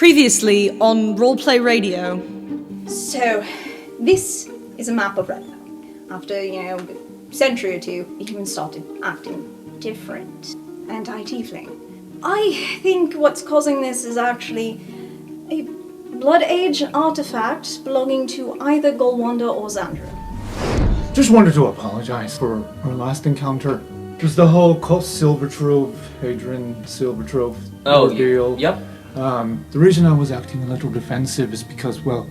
Previously on Roleplay Radio. So, this is a map of Redbow. After, a century or two, humans started acting different. Anti-tiefling. I think what's causing this is actually a Blood Age artifact belonging to either Golwanda or Xandra. Just wanted to apologize for our last encounter. It was the whole Coast Silver Trove, Hadrian Silver Trove ordeal. Yep. The reason I was acting a little defensive is because, well,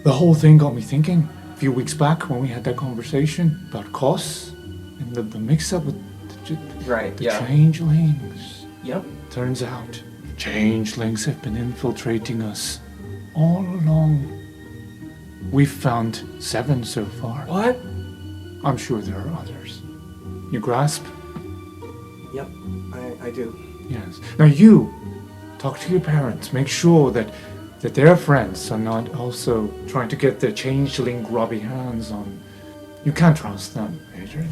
the whole thing got me thinking. A few weeks back when we had that conversation about Kos and the mix-up with the changelings. Yep. Turns out, changelings have been infiltrating us all along. We've found 7 so far. What? I'm sure there are others. You grasp? Yep, I do. Yes. Now you, talk to your parents. Make sure that their friends are not also trying to get their changeling grubby hands on. You can't trust them, Adrian.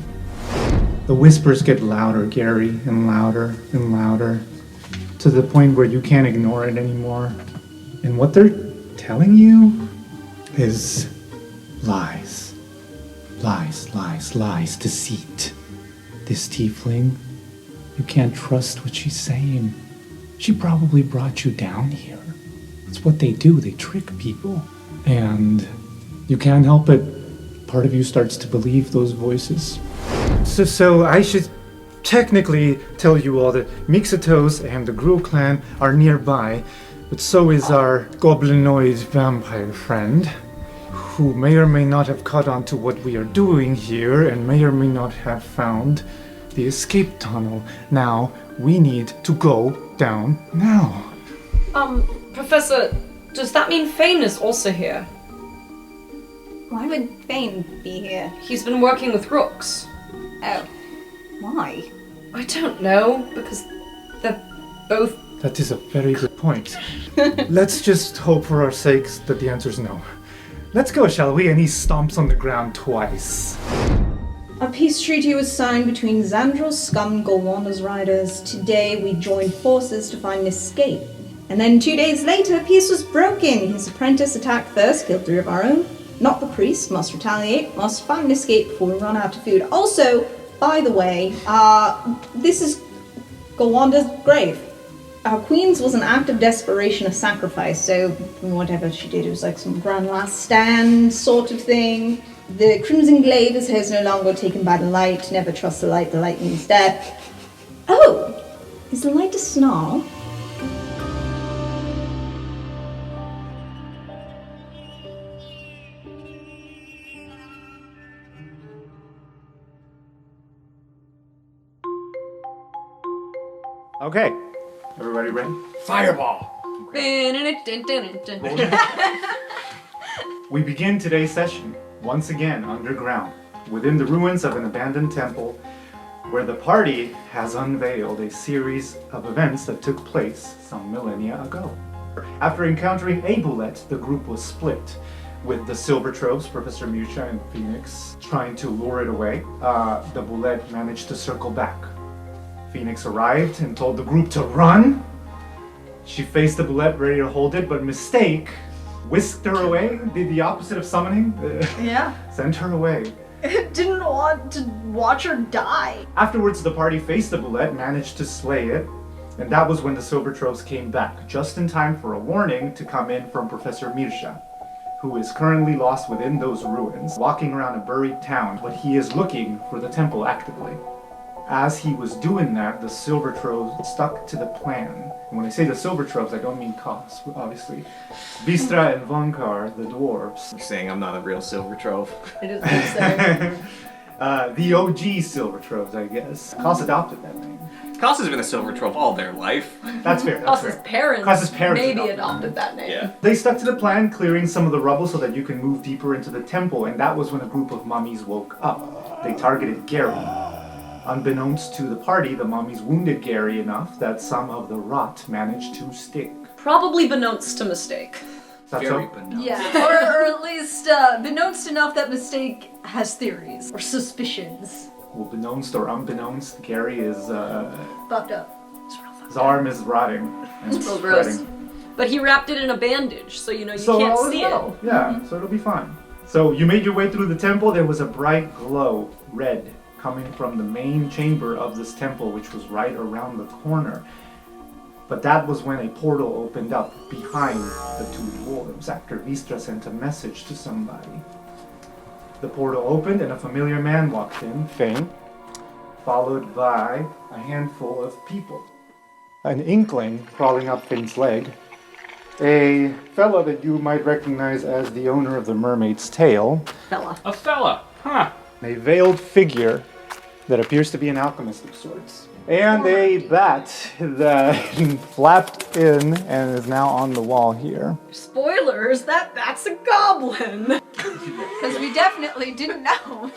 The whispers get louder, Gary, and louder and louder, to the point where you can't ignore it anymore. And what they're telling you is lies. Lies, lies, lies, deceit. This tiefling, you can't trust what she's saying. She probably brought you down here. It's what they do, they trick people. And you can't help it. Part of you starts to believe those voices. So I should technically tell you all that Mixotos and the Gruul clan are nearby, but so is our goblinoid vampire friend, who may or may not have caught on to what we are doing here and may or may not have found the escape tunnel. Now, we need to go down now. Professor, does that mean Fain is also here? Why would Fain be here? He's been working with rooks. Oh. Why? I don't know, because they're both... That is a very good point. Let's just hope for our sakes that the answer is no. Let's go, shall we? And he stomps on the ground twice. A peace treaty was signed between Xandra's scum and Golwanda's riders. Today we joined forces to find an escape. And then 2 days later, peace was broken. His apprentice attacked first, killed 3 of our own. Not the priest, must retaliate, must find an escape before we run out of food. Also, by the way, this is Golwanda's grave. Our queen's was an act of desperation, a sacrifice, so whatever she did, it was like some grand last stand sort of thing. The crimson glaive is hers, no longer taken by the light. Never trust the light means death. Oh, is the light a snarl? Okay, everybody ready? Fireball! We begin today's session, once again underground, within the ruins of an abandoned temple, where the party has unveiled a series of events that took place some millennia ago. After encountering a bullet, the group was split, with the Silver Troves, Professor Musha and Phoenix, trying to lure it away. The bullet managed to circle back. Phoenix arrived and told the group to run. She faced the bullet, ready to hold it, but mistake whisked her away, did the opposite of summoning. Yeah. Sent her away. Didn't want to watch her die. Afterwards, the party faced the bullet, managed to slay it, and that was when the Silver Troves came back, just in time for a warning to come in from Professor Mirsha, who is currently lost within those ruins, walking around a buried town, but he is looking for the temple actively. As he was doing that, the Silver Troves stuck to the plan. And when I say the Silver Troves, I don't mean Kos, obviously. Vistra and Vonkar, the dwarves. You're saying I'm not a real silver trove. It is absurd. The OG Silver Troves, I guess. Kos adopted that name. Kos has been a silver trove all their life. That's fair, that's Kos's fair. parents, Kos's parents maybe adopted that name. Yeah. They stuck to the plan, clearing some of the rubble so that you can move deeper into the temple, and that was when a group of mummies woke up. They targeted Gary. Unbeknownst to the party, the mummies wounded Gary enough that some of the rot managed to stick. Probably beknownst to mistake. Is that Very so? banal. Yeah, or at least beknownst enough that Mistake has theories or suspicions. Well, beknownst or unbeknownst, Gary is, Fucked up. his arm is rotting and It's real gross. spreading. But he wrapped it in a bandage, so you So can't all is see well. it. Yeah, so it'll be fine. So you made your way through the temple. There was a bright glow, red, coming from the main chamber of this temple, which was right around the corner. But that was when a portal opened up behind the two dwarves after Vistra sent a message to somebody. The portal opened and a familiar man walked in, Fain, followed by a handful of people. An inkling crawling up Fain's leg. A fella that you might recognize as the owner of the Mermaid's Tail. A fella, huh? A veiled figure that appears to be an alchemist of sorts. And a bat that flapped in and is now on the wall here. Spoilers, that's a goblin. Because we definitely didn't know.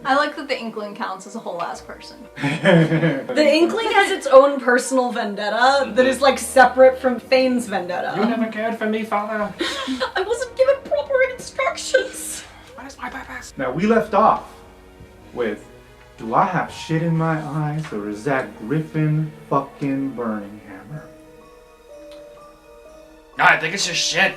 I like that the Inkling counts as a whole ass person. The Inkling has its own personal vendetta that is like separate from Fain's vendetta. You never cared for me, father. I wasn't given proper instructions. What is my purpose? Now we left off with, do I have shit in my eyes or is that Griffin fucking burning hammer? No, I think it's just shit.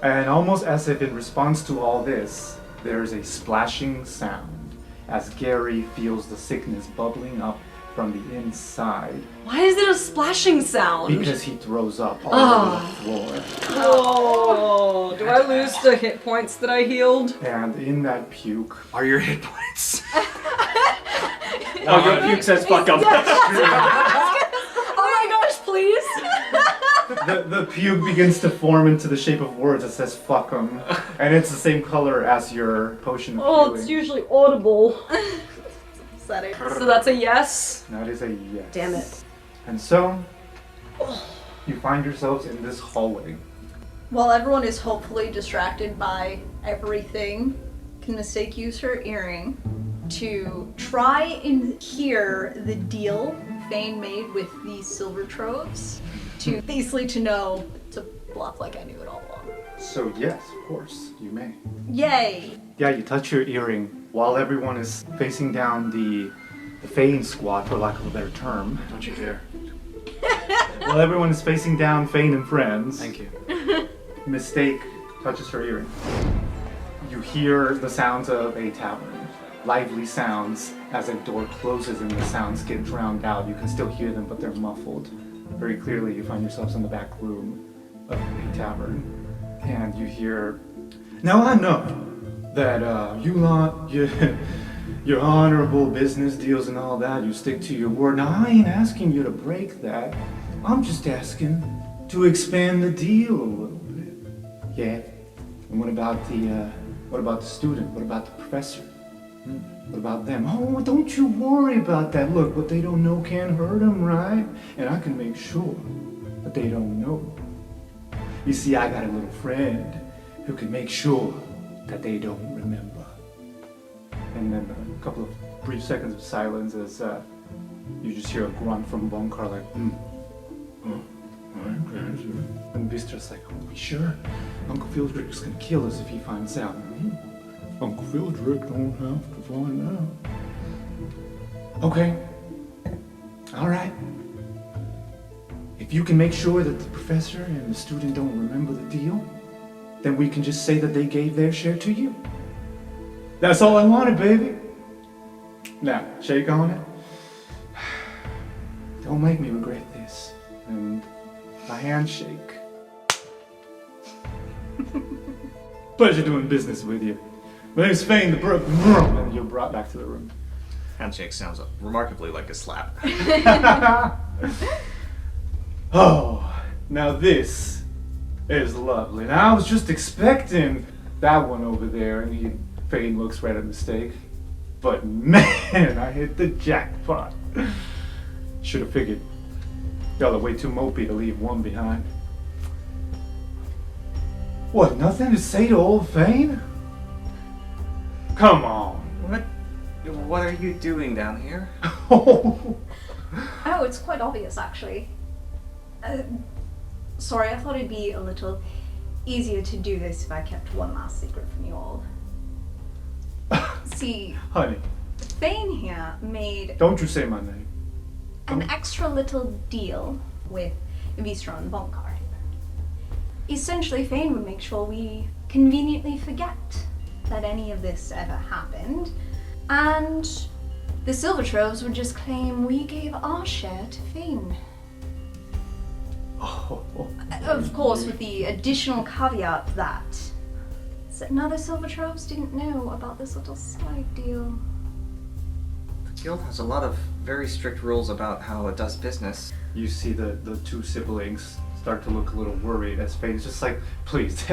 And almost as if in response to all this, there's a splashing sound as Gary feels the sickness bubbling up from the inside Why is it a splashing sound? because he throws up all over the floor. Oh, do I lose the hit points that I healed? And in that puke, Are your hit points? Oh, your puke says fuck up. Oh my gosh, please! the puke begins to form into the shape of words that says fuck 'em. And it's the same color as your potion of Oh, healing. it's usually audible. Upsetting. So that's a yes? That is a yes. Damn it. And so, you find yourselves in this hallway. While everyone is hopefully distracted by everything, can Mistake use her earring to try and hear the deal Fain made with the silver troves? To basically to know to bluff like I knew it all along. So yes, of course, you may. Yay! Yeah, you touch your earring while everyone is facing down the Fain squad, for lack of a better term. Don't you dare. While everyone is facing down Fain and friends, Thank you. Mistake touches her earring. You hear the sounds of a tavern. Lively sounds as a door closes and the sounds get drowned out. You can still hear them, but they're muffled. Very clearly, you find yourselves in the back room of a tavern. And you hear, now I know that you lot, your honorable business deals and all that, you stick to your word. Now I ain't asking you to break that. I'm just asking to expand the deal a little bit. Yeah. And what about the student? What about the professor? What about them? Oh, don't you worry about that. Look, what they don't know can't hurt them, right? And I can make sure that they don't know. You see, I got a little friend who can make sure that they don't remember. And then a couple of brief seconds of silence as you just hear a grunt from Bonkar like, and Vistra's like, are we sure? Uncle Fieldrick's gonna kill us if he finds out. Uncle Fieldrick don't have to find out. Okay. All right. If you can make sure that the professor and the student don't remember the deal, then we can just say that they gave their share to you. That's all I wanted, baby. Now, shake on it. Don't make me regret this. And a handshake. Pleasure doing business with you. My name's Fain the Broker. And you're brought back to the room. Handshake sounds remarkably like a slap. Oh, now this is lovely. Now I was just expecting that one over there, and Fain looks right at Mistake. But man, I hit the jackpot. Should have figured. Y'all are way too mopey to leave one behind. What, nothing to say to old Fain? Come on. What are you doing down here? Oh, it's quite obvious actually. Sorry, I thought it'd be a little easier to do this if I kept one last secret from you all. See, Honey, Fain here made don't you say my name. an extra little deal with Vistra and Bonkar. Essentially, Fain would make sure we conveniently forget that any of this ever happened, and the Silver Troves would just claim we gave our share to Fain. Of course, with the additional caveat that none of the Silver Troves didn't know about this little side deal. The guild has a lot of very strict rules about how it does business. You see the two siblings start to look a little worried as Fain's just like, please,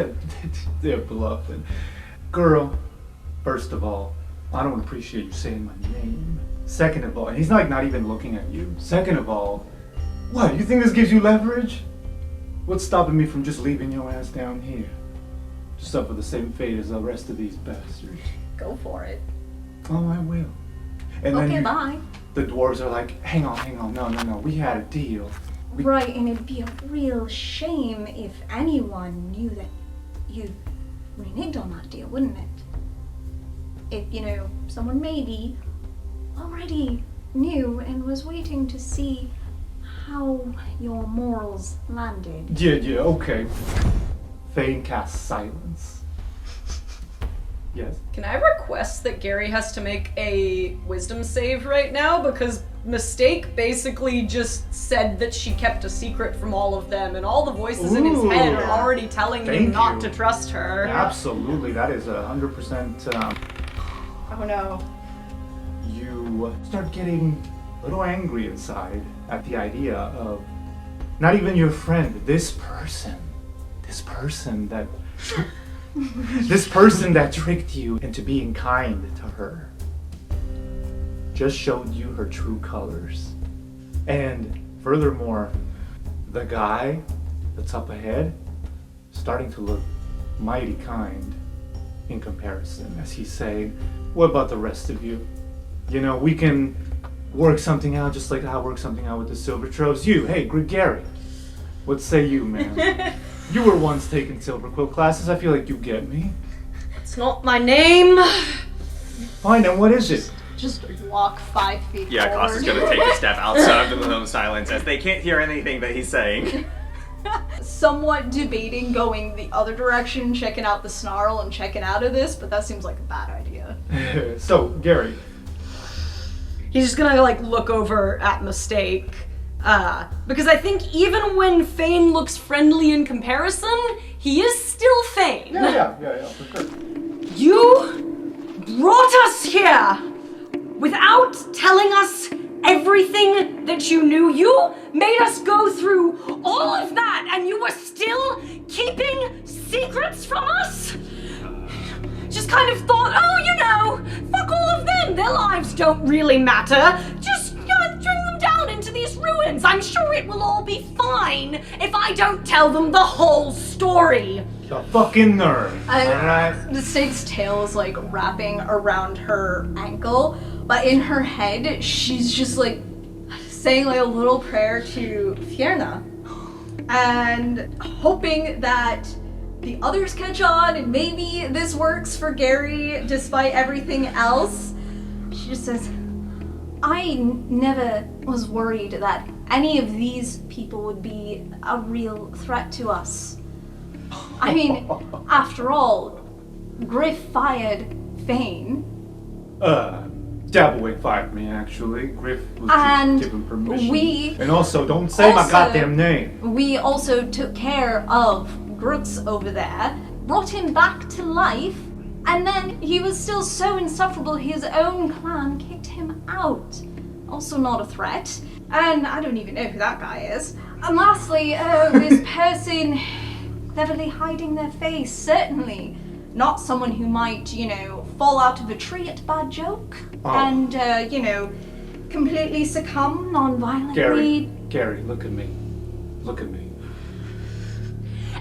they're beloved. Girl, first of all, I don't appreciate you saying my name. Second of all, and he's not even looking at you. Second of all, what, you think this gives you leverage? What's stopping me from just leaving your ass down here? To suffer the same fate as the rest of these bastards. Go for it. Oh, I will. And Okay, then bye. the dwarves are like, hang on, no, we had a deal. Right, and it'd be a real shame if anyone knew that you reneged on that deal, wouldn't it? If, someone maybe already knew and was waiting to see how your morals landed. Yeah, okay. Fain casts silence. Yes. Can I request that Gary has to make a wisdom save right now? Because Mistake basically just said that she kept a secret from all of them, and all the voices in his head are already telling him not to trust her. Absolutely, that is 100%. Oh no. You start getting a little angry inside at the idea of not even your friend, this person that this person that tricked you into being kind to her just showed you her true colors. And furthermore, the guy that's up ahead starting to look mighty kind in comparison, as he's saying, what about the rest of you? We can work something out just like how I work something out with the Silver Troves. You, hey, Gary, what say you, man? You were once taking Silver Quill classes. I feel like you get me. It's not my name. Fine, then what is it? Just walk 5 feet Yeah, forward. Costa's gonna take a step outside of the silence as they can't hear anything that he's saying. Somewhat debating going the other direction, checking out the snarl and checking out of this, but that seems like a bad idea. So, Gary. He's just gonna look over at Mistake. Because I think even when Fain looks friendly in comparison, he is still Fain. Yeah, for sure. You brought us here without telling us everything that you knew. You made us go through all of that, and you were still keeping secrets from us? Just kind of thought, fuck all of them. Their lives don't really matter. Just string them down into these ruins. I'm sure it will all be fine if I don't tell them the whole story. The fucking nerve. Alright? The Mistake's tail is wrapping around her ankle, but in her head, she's just saying a little prayer to Fierna and hoping that the others catch on and maybe this works for Gary despite everything else. She just says, I never was worried that any of these people would be a real threat to us. I mean, after all, Griff fired Fain. Dabblewick fired me, actually. Griff was And given permission. we And also, don't say my goddamn name. We also took care of Grooks over there, brought him back to life, and then he was still so insufferable his own clan kicked him out. Also not a threat. And I don't even know who that guy is. And lastly, this person cleverly hiding their face, certainly not someone who might, fall out of a tree at a bad joke and, completely succumb non-violently. Gary, look at me. Look at me.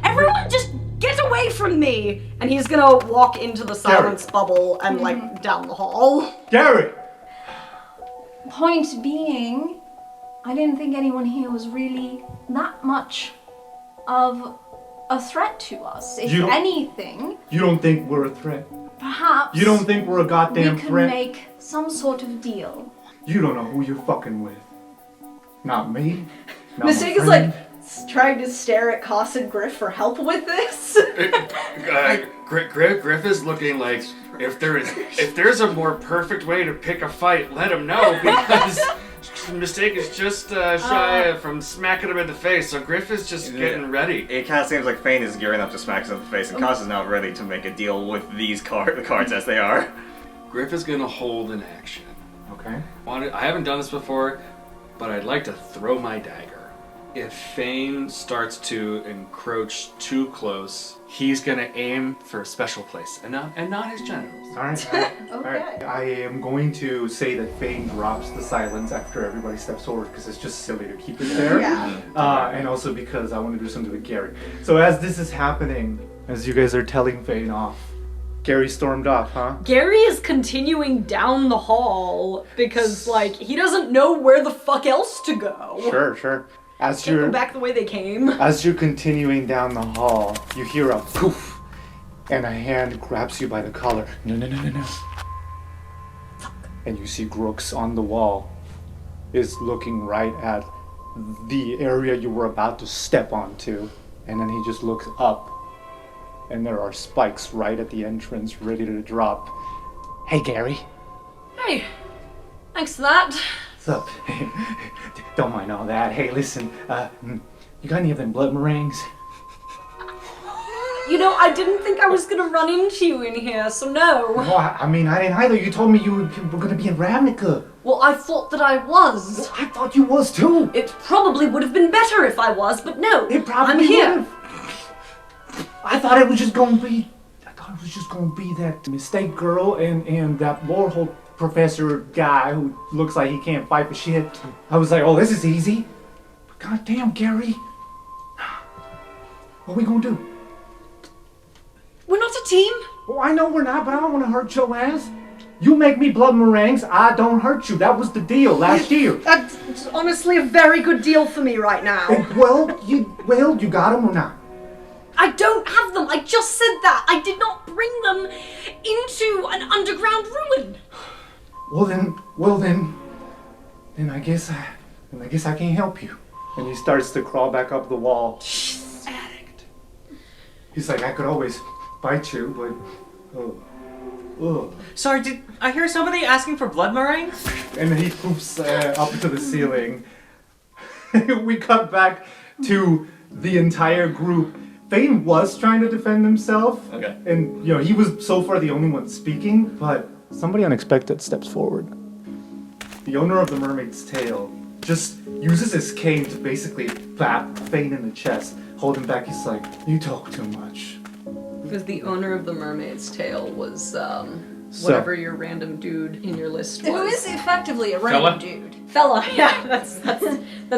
Everyone just get away from me! And he's gonna walk into the silence bubble and down the hall. Gary! Point being, I didn't think anyone here was really that much of a threat to us. If anything, You don't think we're a threat? perhaps You don't think we're a goddamn we could threat? make some sort of deal. You don't know who you're fucking with. Not me. Not Mistake my is friend. trying to stare at Koss and Griff for help with this. Griff is looking like if there's a more perfect way to pick a fight, let him know, because Mistake is just shy from smacking him in the face, so Griff is just getting ready. It kind of seems like Fain is gearing up to smack us in the face, and Koss is now ready to make a deal with these the cards as they are. Griff is gonna hold an action. Okay. I haven't done this before, but I'd like to throw my dagger. If Fain starts to encroach too close, he's gonna aim for a special place, and not his genitals. Alright. Alright. I am going to say that Fain drops the silence after everybody steps forward because it's just silly to keep it there. Yeah. And also because I want to do something with Gary. So as this is happening, as you guys are telling Fain off, Gary stormed off, huh? Gary is continuing down the hall because, like, he doesn't know where the fuck else to go. Sure. As Can't you're go back the way they came. As you're continuing down the hall, you hear a poof, and a hand grabs you by the collar. No. And you see Grooks on the wall is looking right at the area you were about to step onto, and then he just looks up, and there are spikes right at the entrance ready to drop. Hey, Gary. Hey, thanks for that. What's up? Don't mind all that. Hey, listen, you got any of them blood meringues? You know, I didn't think I was gonna run into you in here, so no. No, I mean, I didn't either. You told me you were gonna be in Ravnica. Well, I thought that I was. Well, I thought you was too. It probably would have been better if I was, but no. It probably I'm here. would've. I thought it was just gonna be that Mistake girl and that Warhol professor guy who looks like he can't fight for shit. I was like, oh, this is easy. But goddamn, Gary. What are we gonna do? We're not a team. Well, I know we're not, but I don't want to hurt your ass. You make me blood meringues, I don't hurt you. That was the deal last year. That's honestly a very good deal for me right now. Well, you got them or not? I don't have them. I just said that. I did not bring them into an underground ruin. Well then I guess I can't help you. And he starts to crawl back up the wall. Addict. He's like, I could always bite you, but Sorry, did I hear somebody asking for blood meringues? And then he poofs up to the ceiling. We cut back to the entire group. Fain was trying to defend himself. Okay. And he was so far the only one speaking, but somebody unexpected steps forward. The owner of the Mermaid's Tail just uses his cane to basically bap Fain in the chest, hold him back. He's like, you talk too much. Because the owner of the Mermaid's Tail was, whatever your random dude in your list was. Who is effectively a random dude. Fella, yeah, that's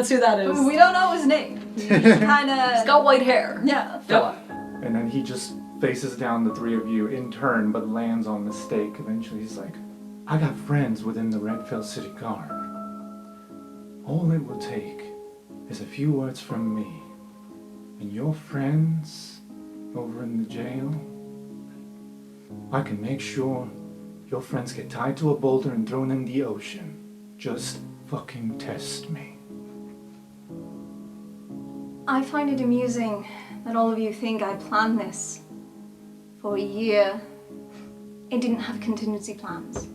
who that is. We don't know his name. He's kinda... He's got white hair. Yeah. Fella. And then he just faces down the three of you in turn, but lands on Mistake. Eventually he's like, I got friends within the Redfield City Guard. All it will take is a few words from me, and your friends over in the jail, I can make sure your friends get tied to a boulder and thrown in the ocean. Just fucking test me. I find it amusing that all of you think I planned this for a year. I didn't have contingency plans.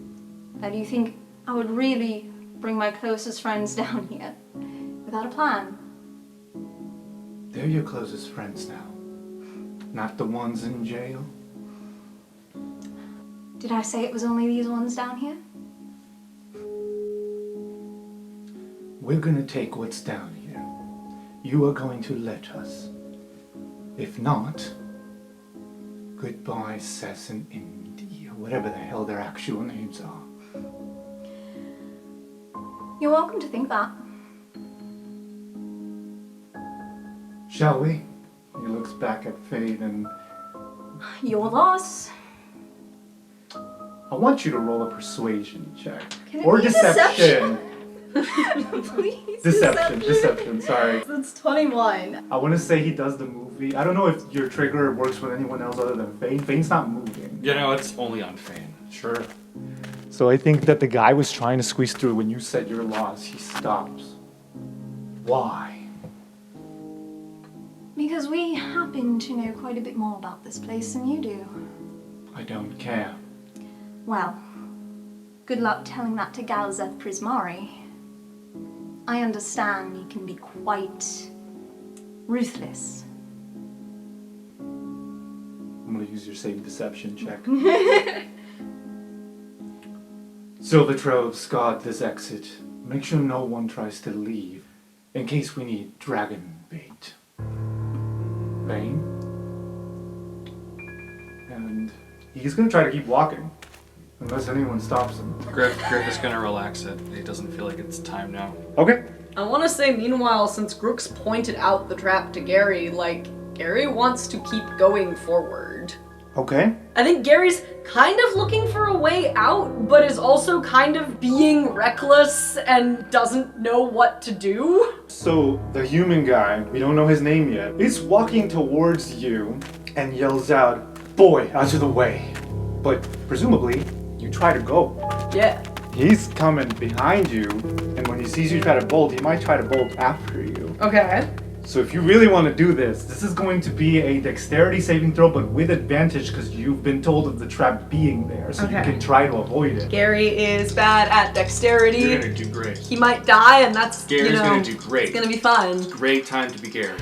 That you think I would really bring my closest friends down here without a plan? They're your closest friends now, not the ones in jail. Did I say it was only these ones down here? We're gonna take what's down here. You are going to let us. If not, goodbye, Sess and Indy, or whatever the hell their actual names are. You're welcome to think that. Shall we? He looks back at Fade and... Your loss. I want you to roll a persuasion check. Can it Or be deception. Please. Deception, sorry. That's 21. I want to say he does the movie. I don't know if your trigger works with anyone else other than Fain. Fain's not moving. It's only on Fain. Sure. So I think that the guy was trying to squeeze through when you said your loss. He stops. Why? Because we happen to know quite a bit more about this place than you do. I don't care. Well, good luck telling that to Galzeth Prismari. I understand he can be quite ruthless. I'm gonna use your same deception check. Silvertroves guard this exit. Make sure no one tries to leave, in case we need dragon bait. Fain? And he's gonna try to keep walking, unless anyone stops him. Griff is gonna relax it. He doesn't feel like it's time now. Okay. I want to say, meanwhile, since Grook's pointed out the trap to Gary, like, Gary wants to keep going forward. Okay. I think Gary's kind of looking for a way out, but is also kind of being reckless and doesn't know what to do. So, the human guy, we don't know his name yet, is walking towards you and yells out, "Boy, out of the way." But presumably, you try to go. Yeah. He's coming behind you, and when he sees you try to bolt, he might try to bolt after you. Okay. So if you really want to do this, this is going to be a dexterity saving throw, but with advantage because you've been told of the trap being there, so you Okay. can try to avoid it. Gary is bad at dexterity. You're gonna do great. He might die, and that's, Gary's gonna do great. It's gonna be fun. Great time to be Gary.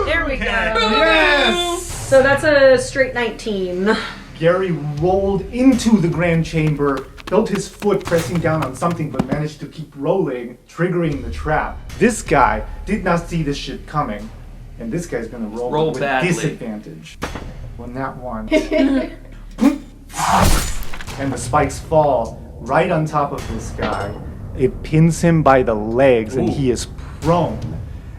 There we go. Yes! So that's a straight 19. Gary rolled into the grand chamber, felt his foot pressing down on something, but managed to keep rolling, triggering the trap. This guy did not see this shit coming, and this guy's gonna roll with badly. disadvantage. Well, not one. And the spikes fall right on top of this guy. It pins him by the legs, and he is prone.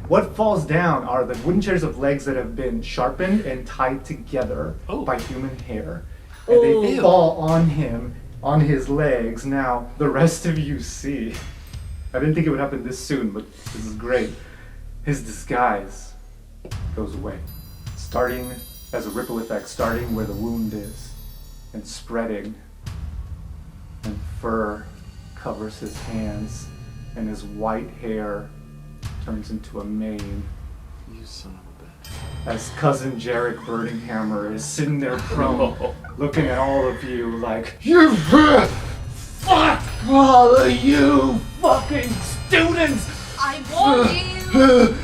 What falls down are the wooden chairs of legs that have been sharpened and tied together by human hair. And they fall on him, on his legs. Now, the rest of you see. I didn't think it would happen this soon, but this is great. His disguise goes away. Starting as a ripple effect, starting where the wound is, and spreading. And fur covers his hands, and his white hair turns into a mane. You son of a bitch. As cousin Jarek Birdinghammer is sitting there prone, looking at all of you like, "You fuck all of you fucking students! I warned you!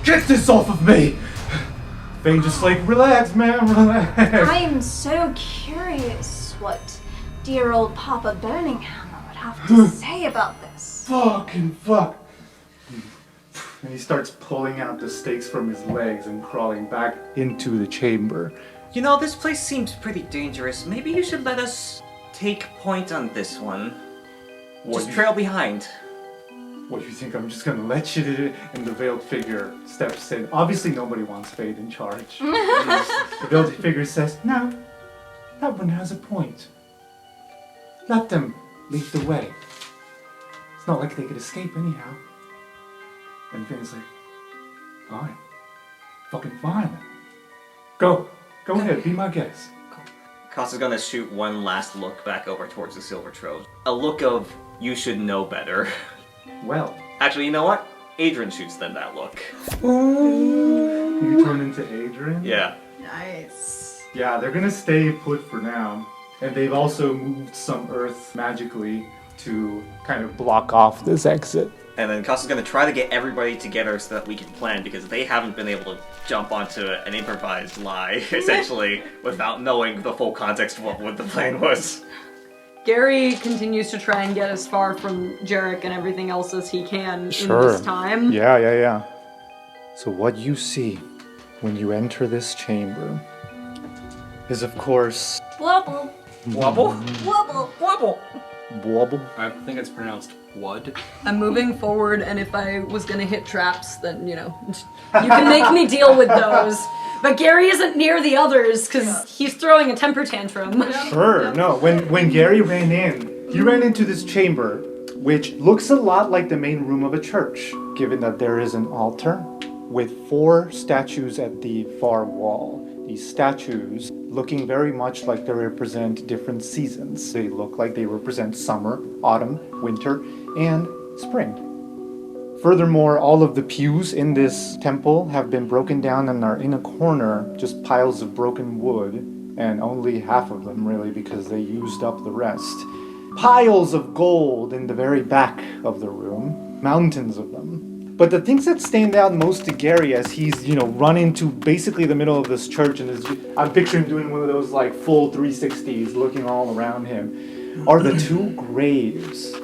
Get this off of me!" Fain just like, "Relax, man, relax." I am so curious what dear old Papa Burninghammer would have to say about this. Fucking fuck. And he starts pulling out the stakes from his legs and crawling back into the chamber. You know, this place seems pretty dangerous. Maybe you should let us take point on this one. Just trail behind. What, you think I'm just gonna let you do it? And the veiled figure steps in. Obviously nobody wants Fade in charge. The veiled figure says, "No, that one has a point. Let them lead the way. It's not like they could escape anyhow." And Finn's like, "Fine. Fucking fine. Go ahead, be my guest." Costa's gonna shoot one last look back over towards the Silver Trove. A look of, you should know better. Well. Actually, you know what? Adrian shoots them that look. You turn into Adrian? Yeah. Nice. Yeah, they're gonna stay put for now. And they've also moved some earth magically to kind of block off this exit. And then Costa's gonna try to get everybody together so that we can plan, because they haven't been able to jump onto an improvised lie, essentially, without knowing the full context of what the plan was. Gary continues to try and get as far from Jarek and everything else as he can in this time. Yeah. So what you see when you enter this chamber is, of course, Wobble, Wobble? wobble, Wobble. Wobble. I think it's pronounced Wud. I'm moving forward, and if I was gonna hit traps, then, you can make me deal with those. But Gary isn't near the others, because he's throwing a temper tantrum. Sure, no. When Gary ran in, he ran into this chamber, which looks a lot like the main room of a church, given that there is an altar with 4 statues at the far wall. These statues looking very much like they represent different seasons. They look like they represent summer, autumn, winter, and spring. Furthermore, all of the pews in this temple have been broken down and are in a corner, just piles of broken wood, and only half of them really because they used up the rest. Piles of gold in the very back of the room, mountains of them. But the things that stand out most to Gary as he's, run into basically the middle of this church, and I'm picturing him doing one of those like full 360s, looking all around him, are the two graves.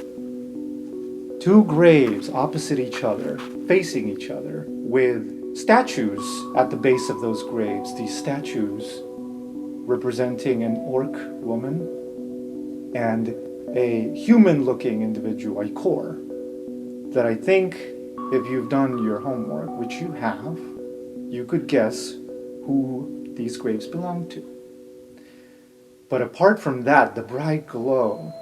Two graves opposite each other, facing each other, with statues at the base of those graves. These statues representing an orc woman and a human-looking individual, a core, that I think, if you've done your homework, which you have, you could guess who these graves belong to. But apart from that, the bright glow,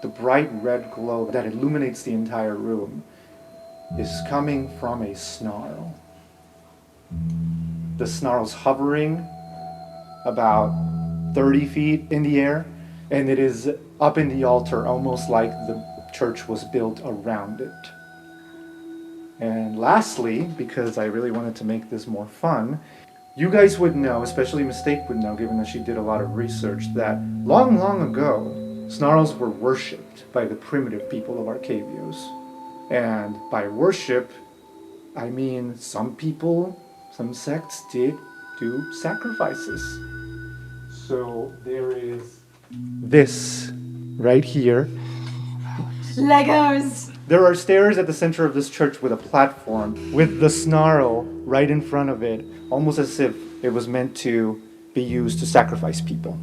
the bright red glow that illuminates the entire room, is coming from a snarl. The snarl's hovering about 30 feet in the air, and it is up in the altar, almost like the church was built around it. And lastly, because I really wanted to make this more fun, you guys would know, especially Mistake would know, given that she did a lot of research, that long, long ago, snarls were worshipped by the primitive people of Arcavios. And by worship, I mean some people, some sects did do sacrifices. So there is this right here. Legos! There are stairs at the center of this church with a platform with the snarl right in front of it, almost as if it was meant to be used to sacrifice people.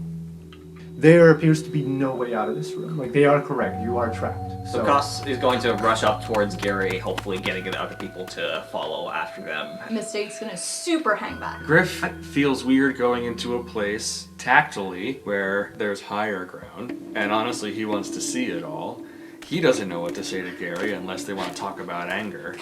There appears to be no way out of this room. Like, they are correct. You are trapped. So Koss is going to rush up towards Gary, hopefully getting the other people to follow after them. Mistake's gonna super hang back. Griff feels weird going into a place tactily where there's higher ground, and honestly, he wants to see it all. He doesn't know what to say to Gary unless they want to talk about anger.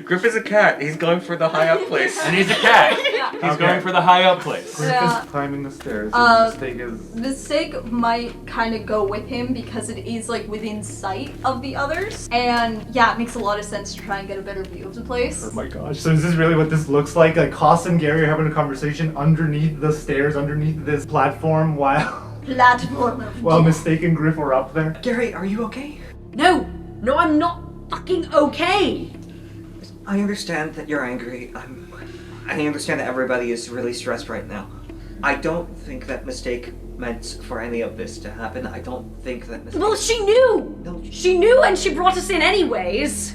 Griff is a cat. He's going for the high up place. And he's a cat. He's going for the high up place. Griff Yeah. is climbing the stairs. And Mistake is... Mistake might kind of go with him because it is like within sight of the others. And yeah, it makes a lot of sense to try and get a better view of the place. Oh my gosh. So is this really what this looks like? Like Koss and Gary are having a conversation underneath the stairs, underneath this platform while Mistake and Griff are up there? Gary, are you okay? No, I'm not fucking okay. I understand that you're angry. I understand that everybody is really stressed right now. I don't think that Mistake meant for any of this to happen. I don't think that Mistake... Well, she knew! No, She knew and she brought us in anyways.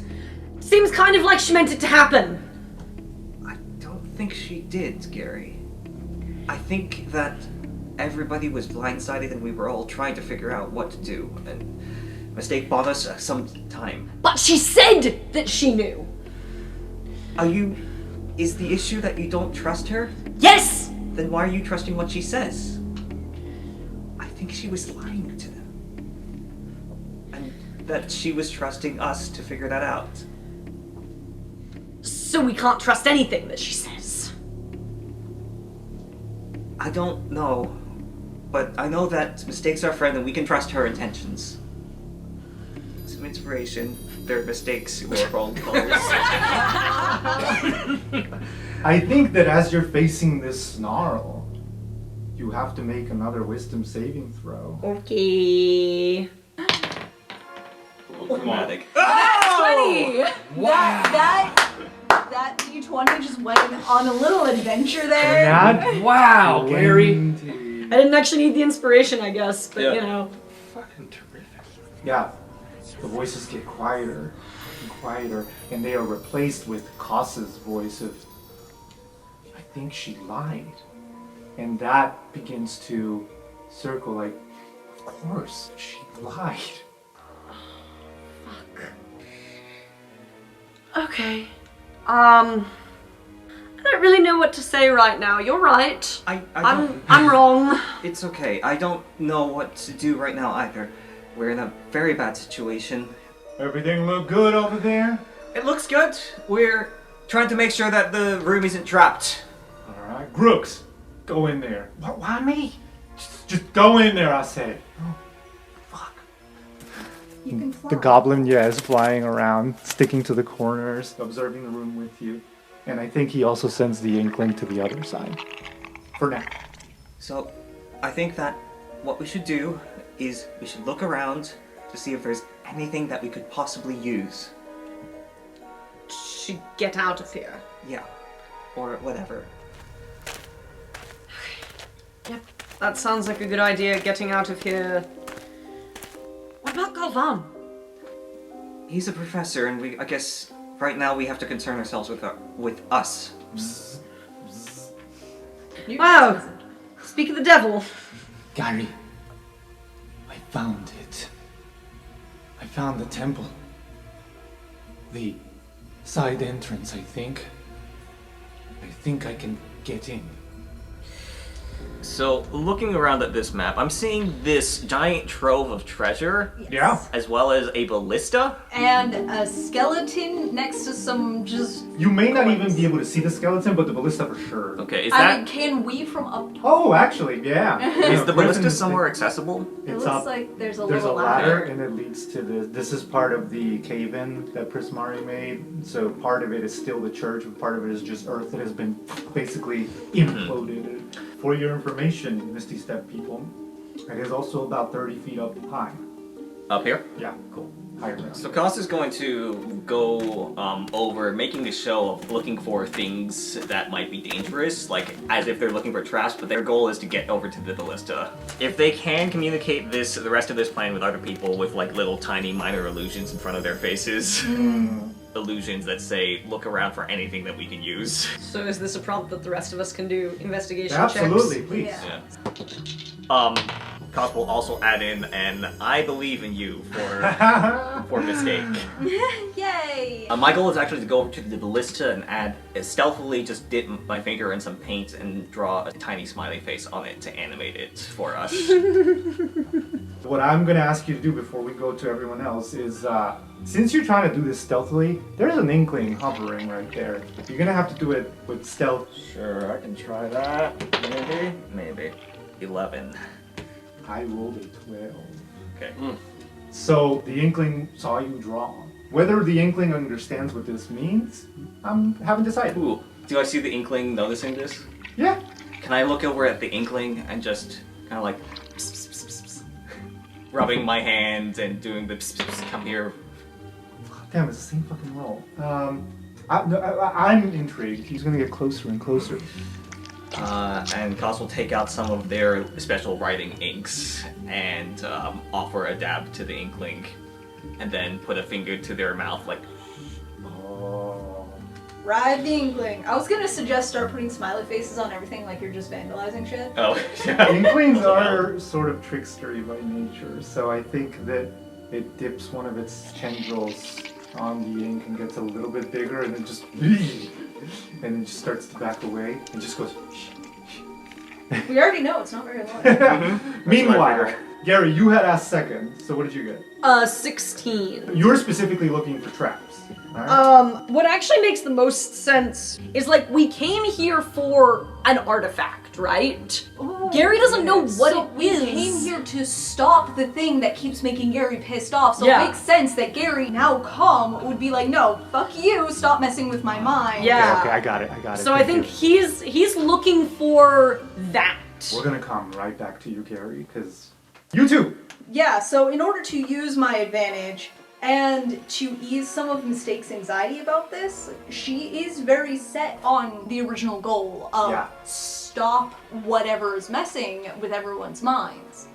Seems kind of like she meant it to happen. I don't think she did, Gary. I think that everybody was blindsided and we were all trying to figure out what to do. And Mistake bought us some time. But she said that she knew. Is the issue that you don't trust her? Yes! Then why are you trusting what she says? I think she was lying to them. And that she was trusting us to figure that out. So we can't trust anything that she says. I don't know. But I know that Mistake's our friend and we can trust her intentions. Some inspiration. Their mistakes were all colors. I think that as you're facing this snarl, you have to make another wisdom saving throw. Okay. Dramatic. 20! That D20 just went on a little adventure there. Wow, Gary. I didn't actually need the inspiration, I guess, but Yeah. you know. Fucking terrific. Yeah, the voices get quieter and quieter, and they are replaced with Koss's voice of, I think she lied. And that begins to circle like, of course, she lied. Okay. I don't really know what to say right now. You're right. I'm wrong. It's okay. I don't know what to do right now either. We're in a very bad situation. Everything look good over there? It looks good. We're trying to make sure that the room isn't trapped. Alright, Grooks, go in there. Why me? Just go in there, I said. Oh, fuck. You can fly. The goblin, is flying around, sticking to the corners, observing the room with you. And I think he also sends the inkling to the other side. For now. So, I think that what we should do is we should look around to see if there's anything that we could possibly use. To get out of here. Yeah. Or whatever. Yep, that sounds like a good idea, getting out of here. What about Galvan? He's a professor, and I guess right now we have to concern ourselves with us. Wow! Speak of the devil. Gary, I found it. I found the temple. The side entrance, I think. I think I can get in. So, looking around at this map, I'm seeing this giant trove of treasure, Yeah. as well as a ballista. And a skeleton next to some just... You may not even be able to see the skeleton, but the ballista for sure. Okay, is I that... mean, can we from up... Oh, actually, yeah. Is the ballista Griffin- somewhere accessible? It It's looks up. like there's a There's a little ladder, and it leads to this. This is part of the cave-in that Prismari made. So part of it is still the church, and part of it is just earth that has been basically imploded. For your information, Misty Step people, it is also about 30 feet up high. Up here? Yeah, cool. Higher ground. So Cost is going to go over making a show of looking for things that might be dangerous, like as if they're looking for traps, but their goal is to get over to the ballista. If they can communicate the rest of this plan with other people with like little tiny minor illusions in front of their faces, illusions that say, look around for anything that we can use. So is this a prompt that the rest of us can do investigation Absolutely, checks? please. Yeah. Cost will also add in an I believe in you for mistake. Yay! My goal is actually to go over to the ballista and add, stealthily just dip my finger in some paint and draw a tiny smiley face on it to animate it for us. What I'm going to ask you to do before we go to everyone else is, since you're trying to do this stealthily, there's an inkling hovering right there. You're going to have to do it with stealth. Sure, I can try that. Maybe. 11. I rolled a 12. Okay. So the inkling saw you draw. Whether the inkling understands what this means, I haven't decided. Ooh, do I see the inkling noticing this? Yeah. Can I look over at the inkling and just kind of like pss, pss, pss, pss, pss, rubbing my hands and doing the pss, pss, pss, come here? Damn, it's the same fucking roll. I'm intrigued. He's gonna get closer and closer. And Cos will take out some of their special writing inks and offer a dab to the inkling, and then put a finger to their mouth like, Oh. Ride the inkling. I was gonna suggest start putting smiley faces on everything like you're just vandalizing shit. oh. Inklings are sort of trickstery by nature, so I think that it dips one of its tendrils on the ink and gets a little bit bigger, and then just and it just starts to back away and just goes. We already know it's not very long. Meanwhile, Gary, you had asked second, so what did you get? 16. You're specifically looking for traps. Right? What actually makes the most sense is like we came here for an artifact, right? Gary doesn't know what So it we is. came here to stop the thing that keeps making Gary pissed off. So Yeah. it makes sense that Gary, now calm, would be like, no, fuck you, stop messing with my mind. Yeah. Okay, I got it. So I think he's looking for that. We're gonna come right back to you, Gary, because you too. Yeah, so in order to use my advantage and to ease some of Mistake's anxiety about this, she is very set on the original goal of stop whatever is messing with everyone's minds.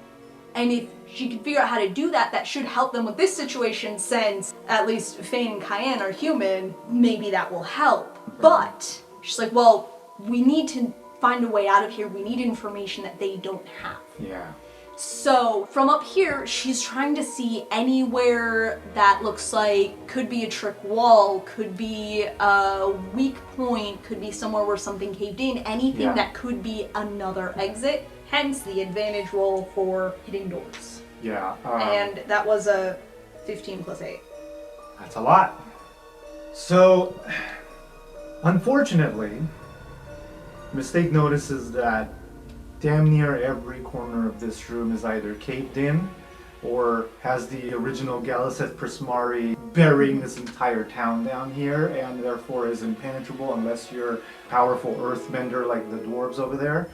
And if she can figure out how to do that, that should help them with this situation, since at least Fain and Cayenne are human, maybe that will help. But she's like, well, we need to find a way out of here. We need information that they don't have. Yeah. So from up here, she's trying to see anywhere that looks like could be a trick wall, could be a weak point, could be somewhere where something caved in, anything that could be another exit. Hence the advantage roll for hitting doors. Yeah. And that was a 15 plus 8. That's a lot. So, unfortunately, Mistake notices that damn near every corner of this room is either caved in or has the original Galliceth Prismari burying this entire town down here, and therefore is impenetrable unless you're a powerful earthbender like the dwarves over there.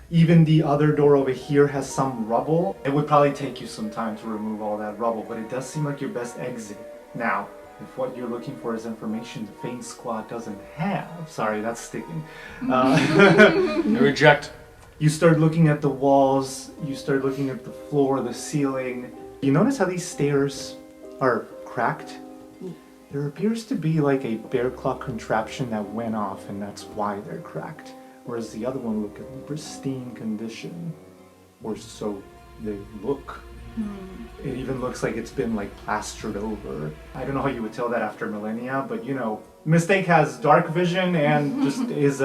Even the other door over here has some rubble. It would probably take you some time to remove all that rubble, but it does seem like your best exit. Now, if what you're looking for is information the Fain Squad doesn't have, sorry, that's sticking. I reject. You start looking at the walls, you start looking at the floor, the ceiling. You notice how these stairs are cracked? There appears to be like a bear claw contraption that went off, and that's why they're cracked. Whereas the other one look in pristine condition, or so they look. It even looks like it's been like plastered over. I don't know how you would tell that after millennia, but you know, Mistake has dark vision and just is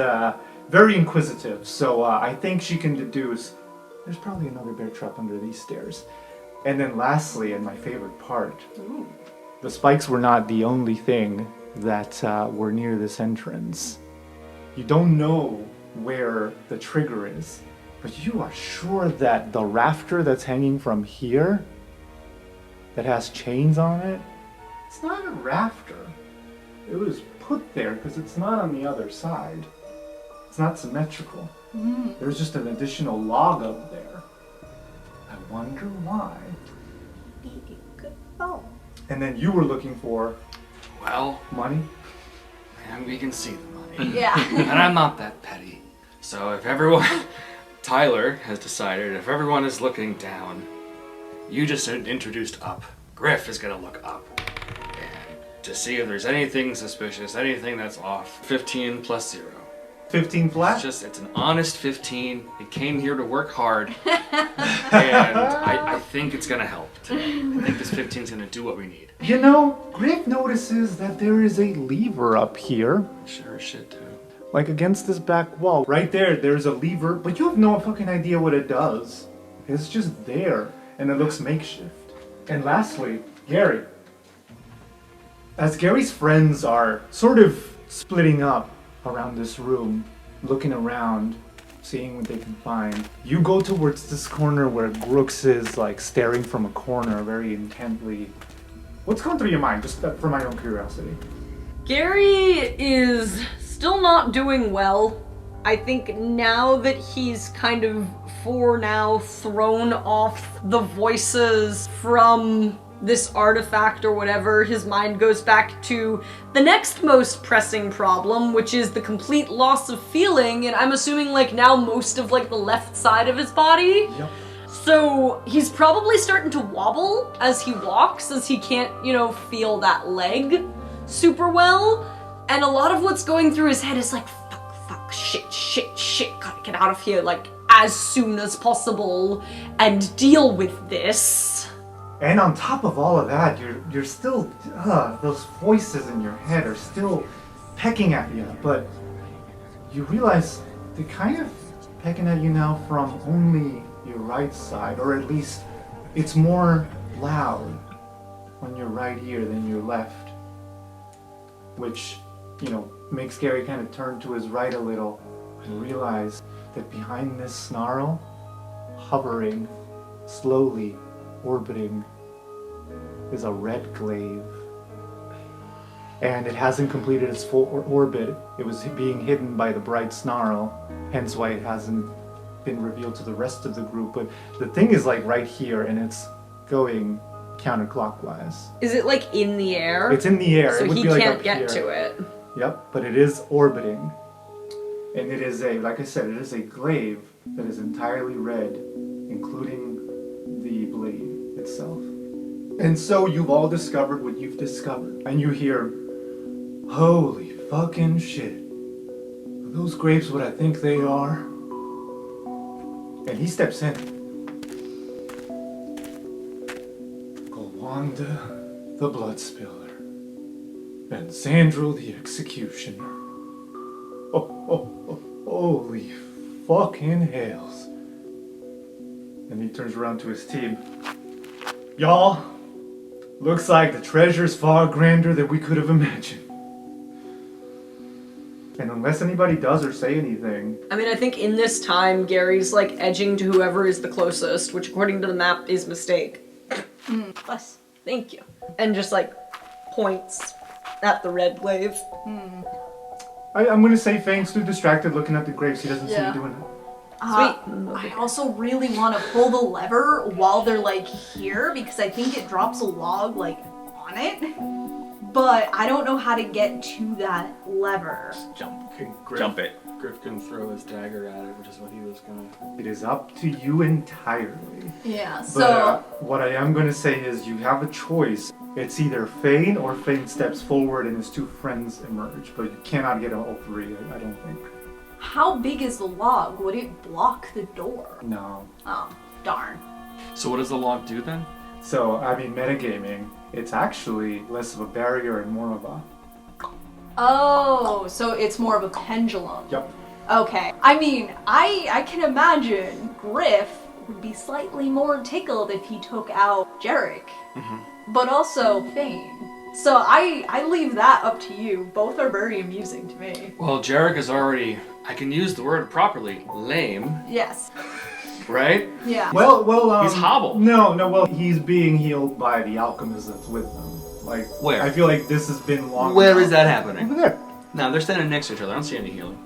very inquisitive. So I think she can deduce there's probably another bear trap under these stairs. And then lastly, and my favorite part, the spikes were not the only thing that were near this entrance. You don't know where the trigger is, but you are sure that the rafter that's hanging from here, that has chains on it, it's not a rafter. It was put there because it's not on the other side. It's not symmetrical. There's just an additional log up there. I wonder why. And then you were looking for, Well, money? and we can see the money. Yeah. And I'm not that petty. So if everyone... Tyler has decided if everyone is looking down, you just introduced up. Griff is gonna look up. And to see if there's anything suspicious, anything that's off. 15 plus 0. 15 flat? It's an honest 15. It came here to work hard. And I think it's gonna help today. I think this 15 is gonna do what we need. You know, Griff notices that there is a lever up here. Sure as shit, too. Like against this back wall. Right there's a lever, but you have no fucking idea what it does. It's just there, and it looks makeshift. And lastly, Gary. As Gary's friends are sort of splitting up around this room, looking around, seeing what they can find, you go towards this corner where Grooks is like staring from a corner very intently. What's going through your mind, just for my own curiosity? Gary is still not doing well. I think now that he's kind of thrown off the voices from this artifact or whatever, his mind goes back to the next most pressing problem, which is the complete loss of feeling, and I'm assuming like now most of like the left side of his body. Yep. So he's probably starting to wobble as he walks, as he can't, feel that leg super well. And a lot of what's going through his head is like, fuck, shit, gotta get out of here, like, as soon as possible, and deal with this. And on top of all of that, you're still, those voices in your head are still pecking at you, but you realize they're kind of pecking at you now from only your right side, or at least it's more loud on your right ear than your left, which, makes Gary kind of turn to his right a little and realize that behind this snarl, hovering, slowly orbiting, is a red glaive. And it hasn't completed its full orbit. It was being hidden by the bright snarl, hence why it hasn't been revealed to the rest of the group. But the thing is like right here, and it's going counterclockwise. Is it like in the air? It's in the air. So it would he be like can't up get here. to it. Yep, but it is orbiting. And it is like I said, it is a glaive that is entirely red, including the blade itself. And so you've all discovered what you've discovered. And you hear, holy fucking shit. Are those grapes what I think they are? And he steps in. Golwanda the Bloodspiller. And Sandro the Executioner. Holy fucking hells. And he turns around to his team. Y'all, looks like the treasure's far grander than we could have imagined. And unless anybody does or say anything... I mean, I think in this time, Gary's like edging to whoever is the closest, which according to the map is Mistake. Plus. Thank you. And just like points at the red glaive. I'm gonna say Fain's too distracted looking at the graves. He doesn't see Yeah. you doing it. I also really want to pull the lever while they're like here because I think it drops a log like on it. But I don't know how to get to that lever. Jump. Okay, Jump it. Griff can throw his dagger at it, which is what he was gonna. It is up to you entirely. Yeah, But so what I am going to say is you have a choice. It's either Fain or Fain steps forward and his two friends emerge, but you cannot get all three, I don't think. how big is the log? Would it block the door? No. Oh, darn. So what does the log do then? So, I mean, metagaming, it's actually less of a barrier and more of a... Oh, so it's more of a pendulum. Yep. Okay. I mean, I can imagine Griff would be slightly more tickled if he took out Jarek, but also Fain. So I leave that up to you. Both are very amusing to me. Well, Jarek is already, I can use the word properly, lame, Yes. right? Yeah. Well, He's hobbled. No, he's being healed by the alchemist that's with them. Like, Where? I feel like this has been long Where enough. is that happening? Over there. No, they're standing next to each other. I don't see any healing.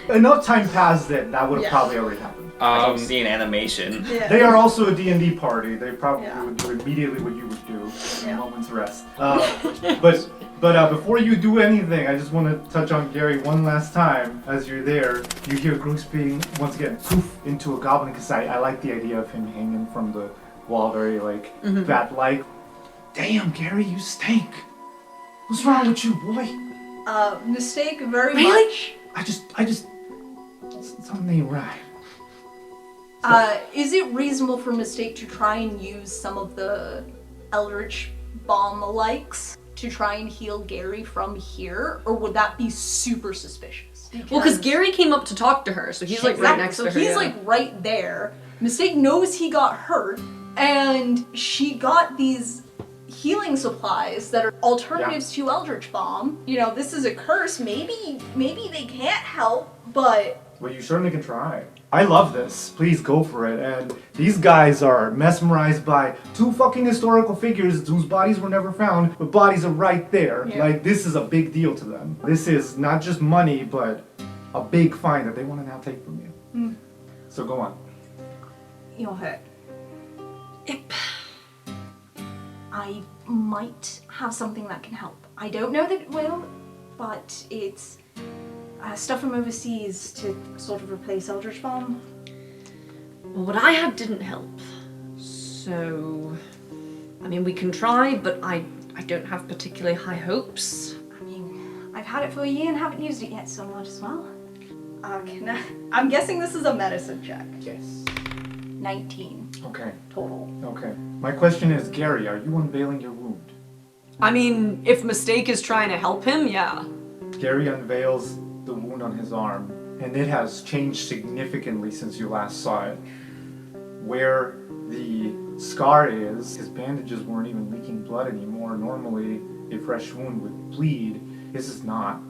Enough time passed that would have Yeah. probably already happened. I don't see an animation. Yeah. They are also a D&D party. They probably Yeah. would do immediately what you would do in Yeah. a moment's rest. But before you do anything, I just want to touch on Gary one last time. As you're there, you hear Groose being, once again, poof, into a goblin, because I like the idea of him hanging from the wall very, like, bat-like. Damn, Gary, you stink. What's wrong with you, boy? Mistake very Really? much. I just, something ain't right. Is it reasonable for Mistake to try and use some of the Eldritch Balm likes to try and heal Gary from here, or would that be super suspicious? Well, because Gary came up to talk to her, so he's like right next to her. So he's yeah. like right there. Mistake knows he got hurt, and she got these healing supplies that are alternatives to Eldritch Balm. You know, this is a curse. Maybe they can't help, but Well, you certainly can try. I love this. Please go for it. And these guys are mesmerized by two fucking historical figures whose bodies were never found, but bodies are right there. Yeah. Like, this is a big deal to them. This is not just money, but a big find that they want to now take from you. So go on. you're hurt. Yep. I might have something that can help. I don't know that it will, but it's stuff from overseas to sort of replace Eldritch Balm. Well, what I had didn't help. So, I mean, we can try, but I don't have particularly high hopes. I mean, I've had it for a year and haven't used it yet, so might as well. I'm guessing this is a medicine check. Yes. 19 Okay. total. Okay. My question is, Gary, are you unveiling your wound? I mean, if Mistake is trying to help him, yeah. Gary unveils the wound on his arm, and it has changed significantly since you last saw it. Where the scar is, his bandages weren't even leaking blood anymore. Normally, a fresh wound would bleed. His is not.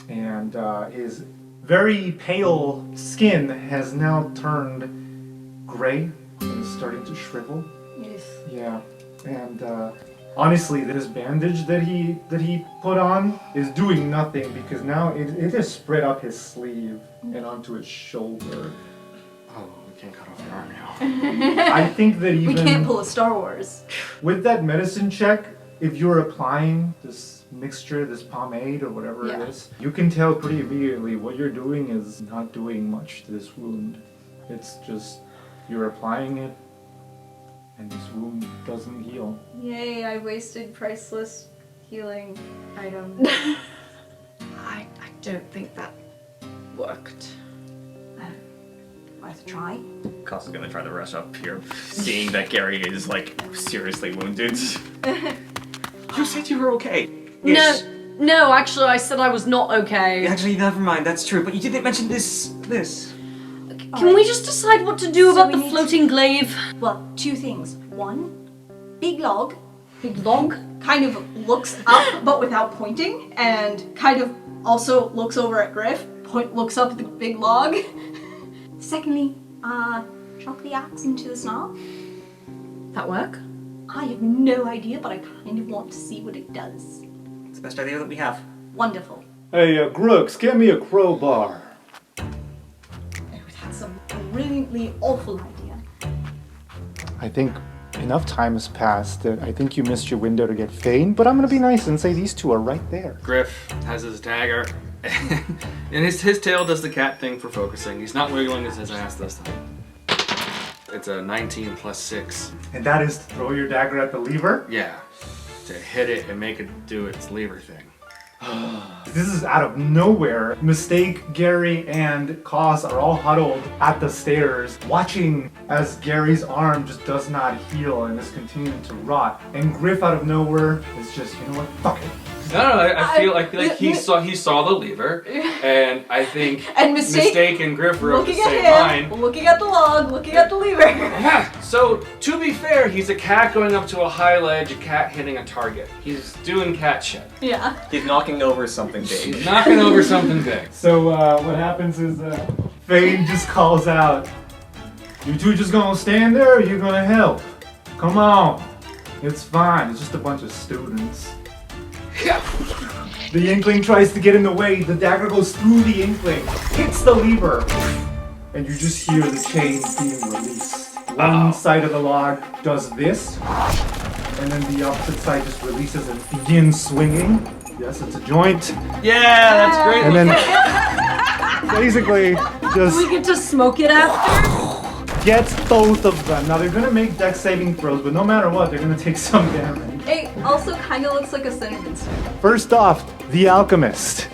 And his very pale skin has now turned gray and is starting to shrivel. Yes. Yeah. And honestly, this bandage that he put on is doing nothing because now it has spread up his sleeve and onto his shoulder. Oh, we can't cut off your arm now. I think that even We can't pull a Star Wars. with that medicine check, if you're applying this mixture, this pomade or whatever Yeah. it is, you can tell pretty immediately what you're doing is not doing much to this wound. It's just you're applying it and this wound doesn't heal. Yay, I wasted priceless healing item. I don't think that worked. Worth a try. Cost is gonna try to rush up here, seeing that Gary is like seriously wounded. You said you were okay. No, actually, I said I was not okay. Actually, never mind. That's true. But you didn't mention this. Can we just decide what to do So about we the need floating glaive? Well, two things. One, big log. Big log? Kind of looks up, but without pointing, and kind of also looks over at Griff, looks up at the big log. Secondly, chuck the axe into the snarl. That work? I have no idea, but I kind of want to see what it does. It's the best idea that we have. Wonderful. Hey, Grooks, get me a crowbar. Oh, that's a brilliantly awful idea. I think enough time has passed that I think you missed your window to get Fain, but I'm gonna be nice and say these two are right there. Griff has his dagger, and his tail does the cat thing for focusing. He's not wiggling his ass this time. It's a 19 plus 6. And that is to throw your dagger at the lever? Yeah, to hit it and make it do its lever thing. This is out of nowhere. Mistake, Gary, and Cos are all huddled at the stairs, watching as Gary's arm just does not heal and is continuing to rot. And Griff out of nowhere is just, you know what, fuck it. No, I feel like he saw the lever, and I think And Mistake and Griff were of the looking same at mind. him, looking at the log, looking at the lever. Yeah. So to be fair, he's a cat going up to a high ledge, a cat hitting a target. He's doing cat shit. Yeah. He's knocking over something big. He's knocking over something big. So what happens is Fain just calls out, "You two just gonna stand there or you gonna help? Come on. It's fine, it's just a bunch of students." The Inkling tries to get in the way, the dagger goes through the Inkling, hits the lever, and you just hear the chain being released. One side of the log does this, and then the opposite side just releases and begins swinging. Yes, it's a joint. Yeah, that's great. And then basically just We get to smoke it after? gets both of them. Now they're gonna make dex saving throws, but no matter what, they're gonna take some damage. It also kind of looks like a cinnamon stick. First off, the alchemist.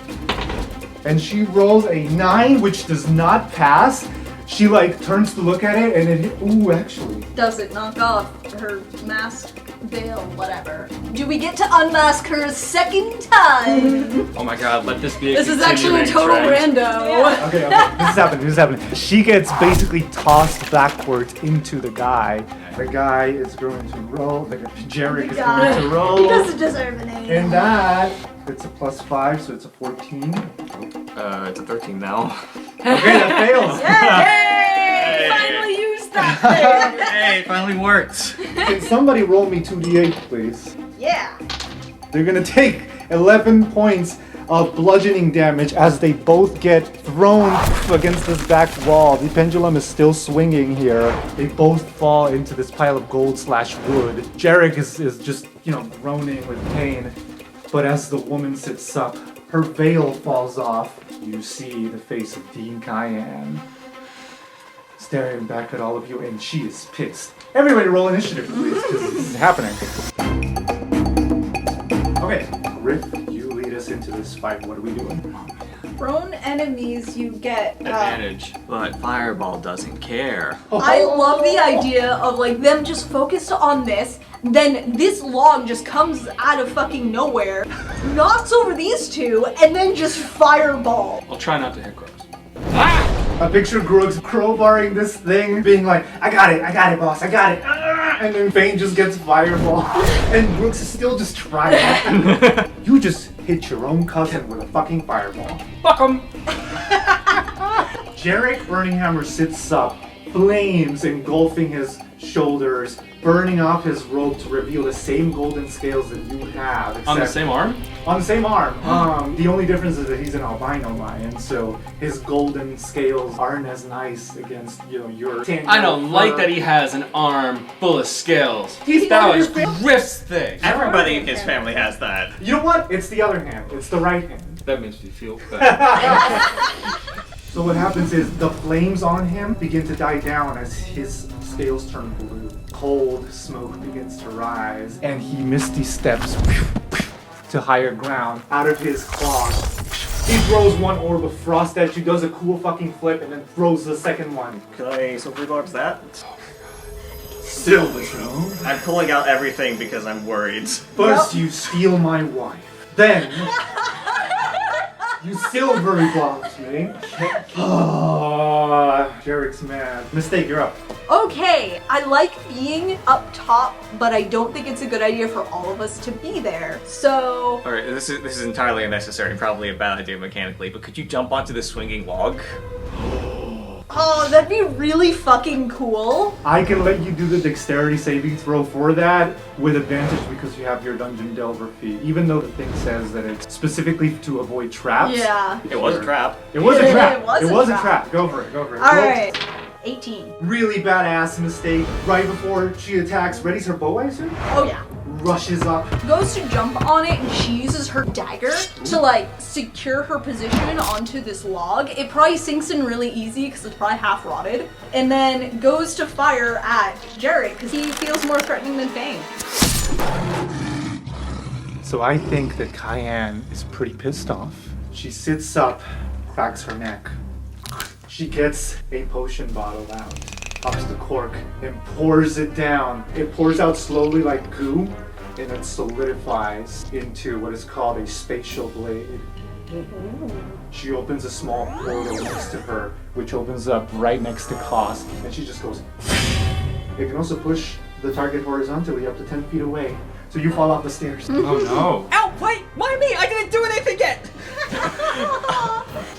And she rolls a 9, which does not pass. She like turns to look at it and it ooh, actually. Does it knock off her mask, veil, whatever? Do we get to unmask her a second time? Oh my god, let this be a This is actually continuing total trend. rando. Okay, this is happening. She gets basically tossed backwards into the guy. The guy is going to roll, Jarek is going to roll. He doesn't deserve an A. And that, it's a +5, so it's a 14. It's a 13 now. Okay, that fails. Yay! Finally used that thing! Hey, it finally worked. Can somebody roll me 2d8, please? Yeah. They're gonna take 11 points of bludgeoning damage as they both get thrown against this back wall. The pendulum is still swinging here. They both fall into this pile of gold/wood. Jarek is just, groaning with pain. But as the woman sits up, her veil falls off. You see the face of Dean Cayenne staring back at all of you, and she is pissed. Everybody roll initiative, please, because this is happening. Okay, Griff, you lead us into this fight. What are we doing? Prone enemies, you get Advantage. But Fireball doesn't care. I love the idea of like them just focused on this, then this log just comes out of fucking nowhere, knocks over these two, and then just fireball. I'll try not to hit crows. I picture Grooks crowbarring this thing, being like, I got it, boss, I got it. And then Fain just gets fireball, and Grooks is still just trying. You just hit your own cousin with a fucking fireball. Fuck 'em! Jarek Burninghammer sits up, flames engulfing his shoulders, burning off his robe to reveal the same golden scales that you have. On the same arm? On the same arm. The only difference is that he's an albino lion, so his golden scales aren't as nice against, your tan. I don't like that he has an arm full of scales. He's That not was your fan. Griff's thing. Everybody in his family has that. You know what? It's the other hand. It's the right hand. That makes me feel bad. So what happens is the flames on him begin to die down as his scales turn blue. Cold smoke begins to rise, and he misty steps to higher ground out of his claws. He throws one orb of frost at you, does a cool fucking flip, and then throws the second one. Could I silver box that? Silver Throne. I'm pulling out everything because I'm worried. First you steal my wife, then you silvery box me. Jarek's mad. Mistake, you're up. Okay, I like being up top, but I don't think it's a good idea for all of us to be there. So Alright, this is entirely unnecessary and probably a bad idea mechanically, but could you jump onto the swinging log? Oh, that'd be really fucking cool. I can let you do the dexterity saving throw for that with advantage because you have your Dungeon Delver feat, even though the thing says that it's specifically to avoid traps. Yeah. It was a trap. It was a trap. It was a trap. Go for it. Alright. 18. Really badass mistake. Right before she attacks, readies her bow, I assume? Oh yeah. Rushes up. Goes to jump on it and she uses her dagger to like secure her position onto this log. It probably sinks in really easy because it's probably half rotted. And then goes to fire at Jarek because he feels more threatening than Fain. So I think that Cayenne is pretty pissed off. She sits up, cracks her neck. She gets a potion bottle out, pops the cork, and pours it down. It pours out slowly like goo, and it solidifies into what is called a spatial blade. She opens a small portal next to her, which opens up right next to Cost, and she just goes. It can also push the target horizontally up to 10 feet away, so you fall off the stairs. Oh no. Ow! Wait! Why me? I didn't do anything yet!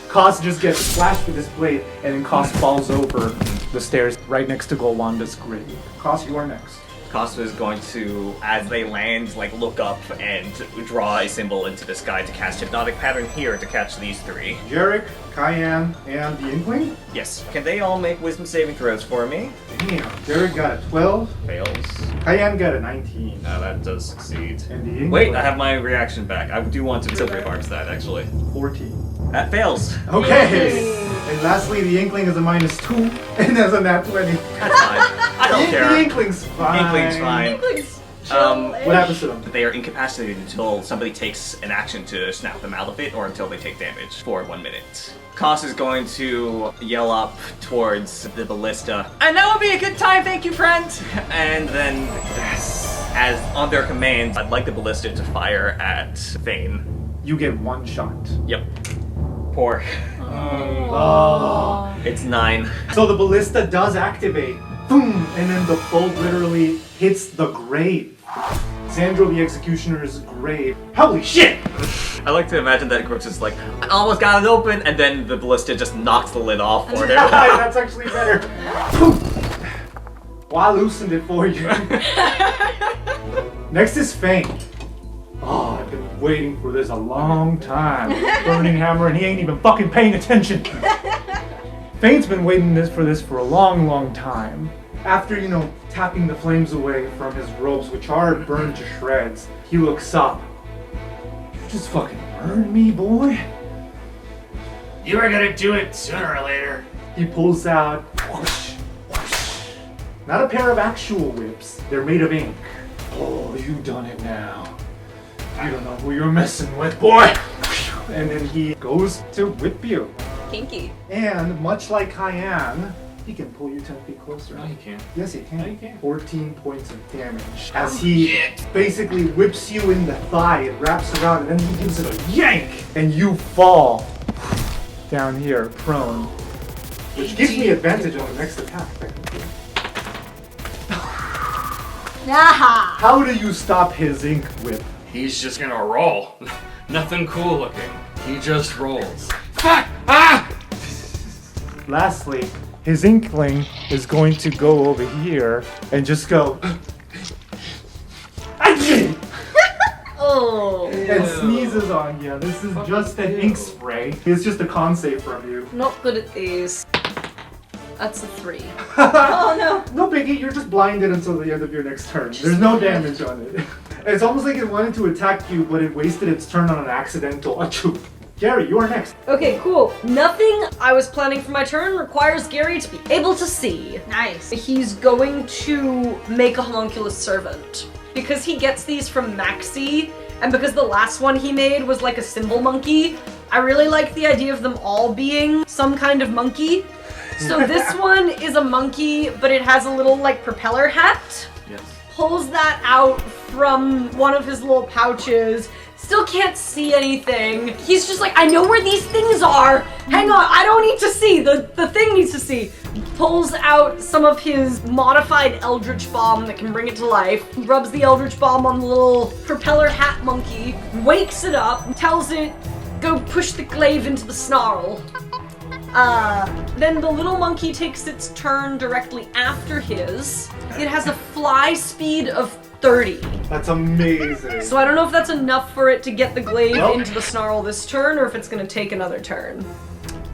Cost just gets splashed with this blade, and then Cost falls over the stairs right next to Golwanda's grave. Cost, you are next. Costa is going to, as they land, like look up and draw a symbol into the sky to cast Hypnotic Pattern here to catch these three. Jarek, Cayenne, and the Inkling? Yes. Can they all make wisdom saving throws for me? Damn. Jarek got a 12. Fails. Cayenne got a 19. No, that does succeed. And the Inkling? Wait, I have my reaction back. I do want to silver arms that actually. 14. That fails. Okay. And lastly, the Inkling is a -2, and has a nat 20. That's fine. I don't care. The Inkling's fine. Inkling's fine. Inkling's chill. What happens to them? They are incapacitated until somebody takes an action to snap them out of it, or until they take damage for 1 minute. Koss is going to yell up towards the ballista, and that would be a good time, thank you, friend! And then, as on their command, I'd like the ballista to fire at Fain. You get 1 shot. Yep. Poor. Oh. It's 9. So the ballista does activate. Boom! And then the bolt literally hits the grave. Sandro the Executioner's grave. Holy shit! I like to imagine that Crooks is like, I almost got it open, and then the ballista just knocks the lid off for him. That's actually better. Boom! Well, I loosened it for you. Next is Fain. Oh, I've been waiting for this a long time. Burning Hammer, and he ain't even fucking paying attention. Fain's been waiting for this for a long, long time. After, tapping the flames away from his robes, which are burned to shreds, he looks up. You just fucking burned me, boy. You were gonna do it sooner or later. He pulls out, whoosh, whoosh. Not a pair of actual whips. They're made of ink. Oh, you done it now. You don't know who you're messing with, boy. And then he goes to whip you. Kinky. And much like Cayenne, he can pull you 10 feet closer. No, you can't. Yes, he can. No, you can't. 14 points of damage. As he basically whips you in the thigh, it wraps around, and then he gives it a yank, and you fall down here, prone. Which gives me advantage on the next attack, technically. Aha! How do you stop his ink whip? He's just gonna roll. Nothing cool looking. He just rolls. Fuck! Ah! Lastly, his Inkling is going to go over here and just go. Oh. And sneezes on you. This is just an ink spray. It's just a con save from you. Not good at these. That's a 3. Oh no. No biggie, you're just blinded until the end of your next turn. There's no damage on it. It's almost like it wanted to attack you, but it wasted its turn on an accidental achoo. Gary, you are next. Okay, cool. Nothing I was planning for my turn requires Gary to be able to see. Nice. He's going to make a homunculus servant. Because he gets these from Maxi, and because the last one he made was like a symbol monkey, I really like the idea of them all being some kind of monkey. So this one is a monkey, but it has a little like propeller hat. Yes. Pulls that out from one of his little pouches. Still can't see anything. He's just like, I know where these things are. Hang on, I don't need to see. The thing needs to see. Pulls out some of his modified Eldritch Bomb that can bring it to life. Rubs the Eldritch Bomb on the little propeller hat monkey. Wakes it up. Tells it, go push the glaive into the snarl. Then the little monkey takes its turn directly after his. It has a fly speed of 30. That's amazing. So I don't know if that's enough for it to get the glaive into the snarl this turn, or if it's going to take another turn.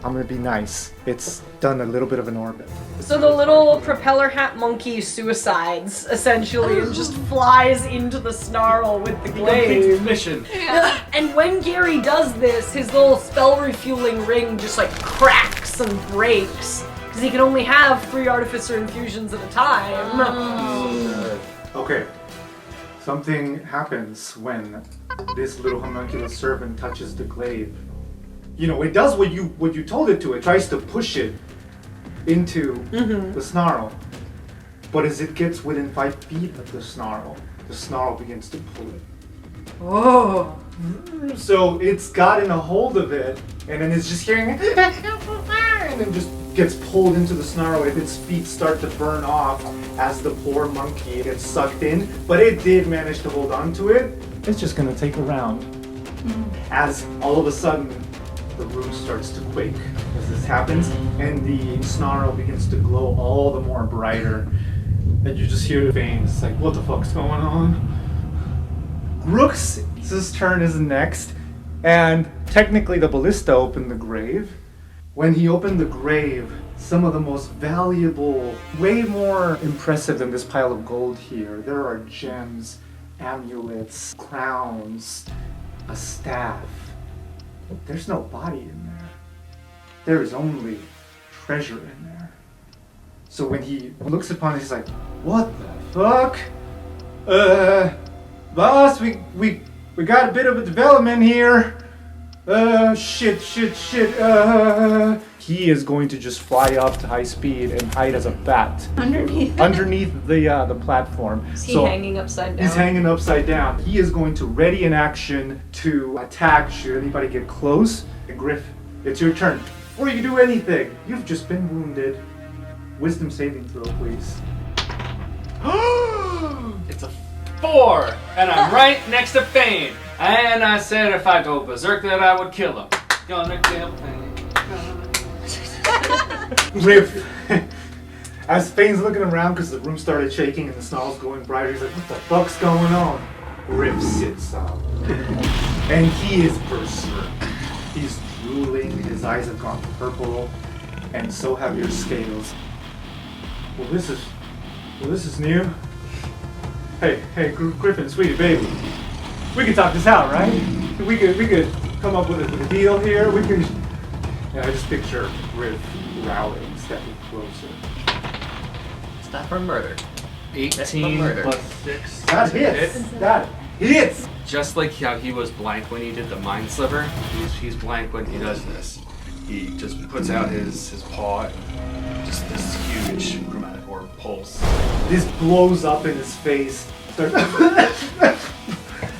I'm gonna be nice. It's done a little bit of an orbit. So the little propeller hat monkey suicides, essentially, and just flies into the snarl with the glaive. Mission. And when Gary does this, his little spell refueling ring just like cracks and breaks. Because he can only have 3 artificer infusions at a time. Okay. Something happens when this little homunculus servant touches the glaive. You know, it does what you told it to. It tries to push it into the snarl. But as it gets within 5 feet of the snarl begins to pull it. Oh. So it's gotten a hold of it, and then it's just hearing and then just gets pulled into the snarl. Its feet start to burn off as the poor monkey gets sucked in, but it did manage to hold on to it. It's just gonna take a round. As all of a sudden, the room starts to quake as this happens, and the snarl begins to glow all the more brighter. And you just hear the veins. It's like, what the fuck's going on? Rook's turn is next, and technically the ballista opened the grave. When he opened the grave, some of the most valuable, way more impressive than this pile of gold here, there are gems, amulets, crowns, a staff. There's no body in there. There is only treasure in there. So when he looks upon it, he's like, what the fuck? Boss, we got a bit of a development here. Shit. He is going to just fly up to high speed and hide as a bat. Underneath the platform. Is he hanging upside down? He's hanging upside down. He is going to ready an action to attack should anybody get close. And Griff, it's your turn. Before you do anything, you've just been wounded. Wisdom saving throw, please. It's a 4, and I'm right next to Fain. And I said if I go berserk that I would kill him. Gonna kill Fain. Griff, as Fain's looking around because the room started shaking and the snarl's going brighter, he's like, what the fuck's going on? Griff sits up. And he is berserk. He's drooling, his eyes have gone purple, and so have your scales. Well, this is new. Hey, Griffin, sweetie baby. We could talk this out, right? We could come up with a deal here. We could. Yeah, I just picture Griff growling, stepping closer. It's not for murder. 18 murder. plus 6. That hits. That hits. Just like how he was blank when he did the mind sliver, he's blank when he does this. He just puts out his paw, and just this huge chromatic orb pulse. This blows up in his face.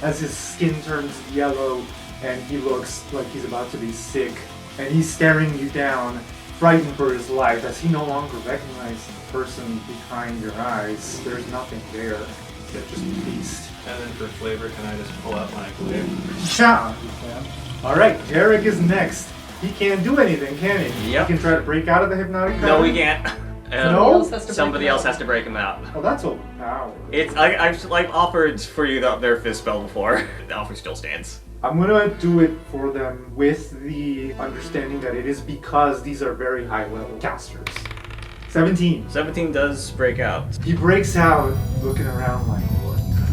As his skin turns yellow and he looks like he's about to be sick. And he's staring you down, frightened for his life, as he no longer recognizes the person behind your eyes. There's nothing there except just a beast. And then for flavor, can I just pull out my glaive? Yeah, you can. Alright, Derek is next. He can't do anything, can he? Yep. He can try to break out of the hypnotic No, pattern? we can't. No? Somebody else has to break him out. Oh, that's overpowered. I've offered for you their fist spell before. The offer still stands. I'm gonna do it for them with the understanding that it is because these are very high level casters. 17. 17 does break out. He breaks out, looking around like, what the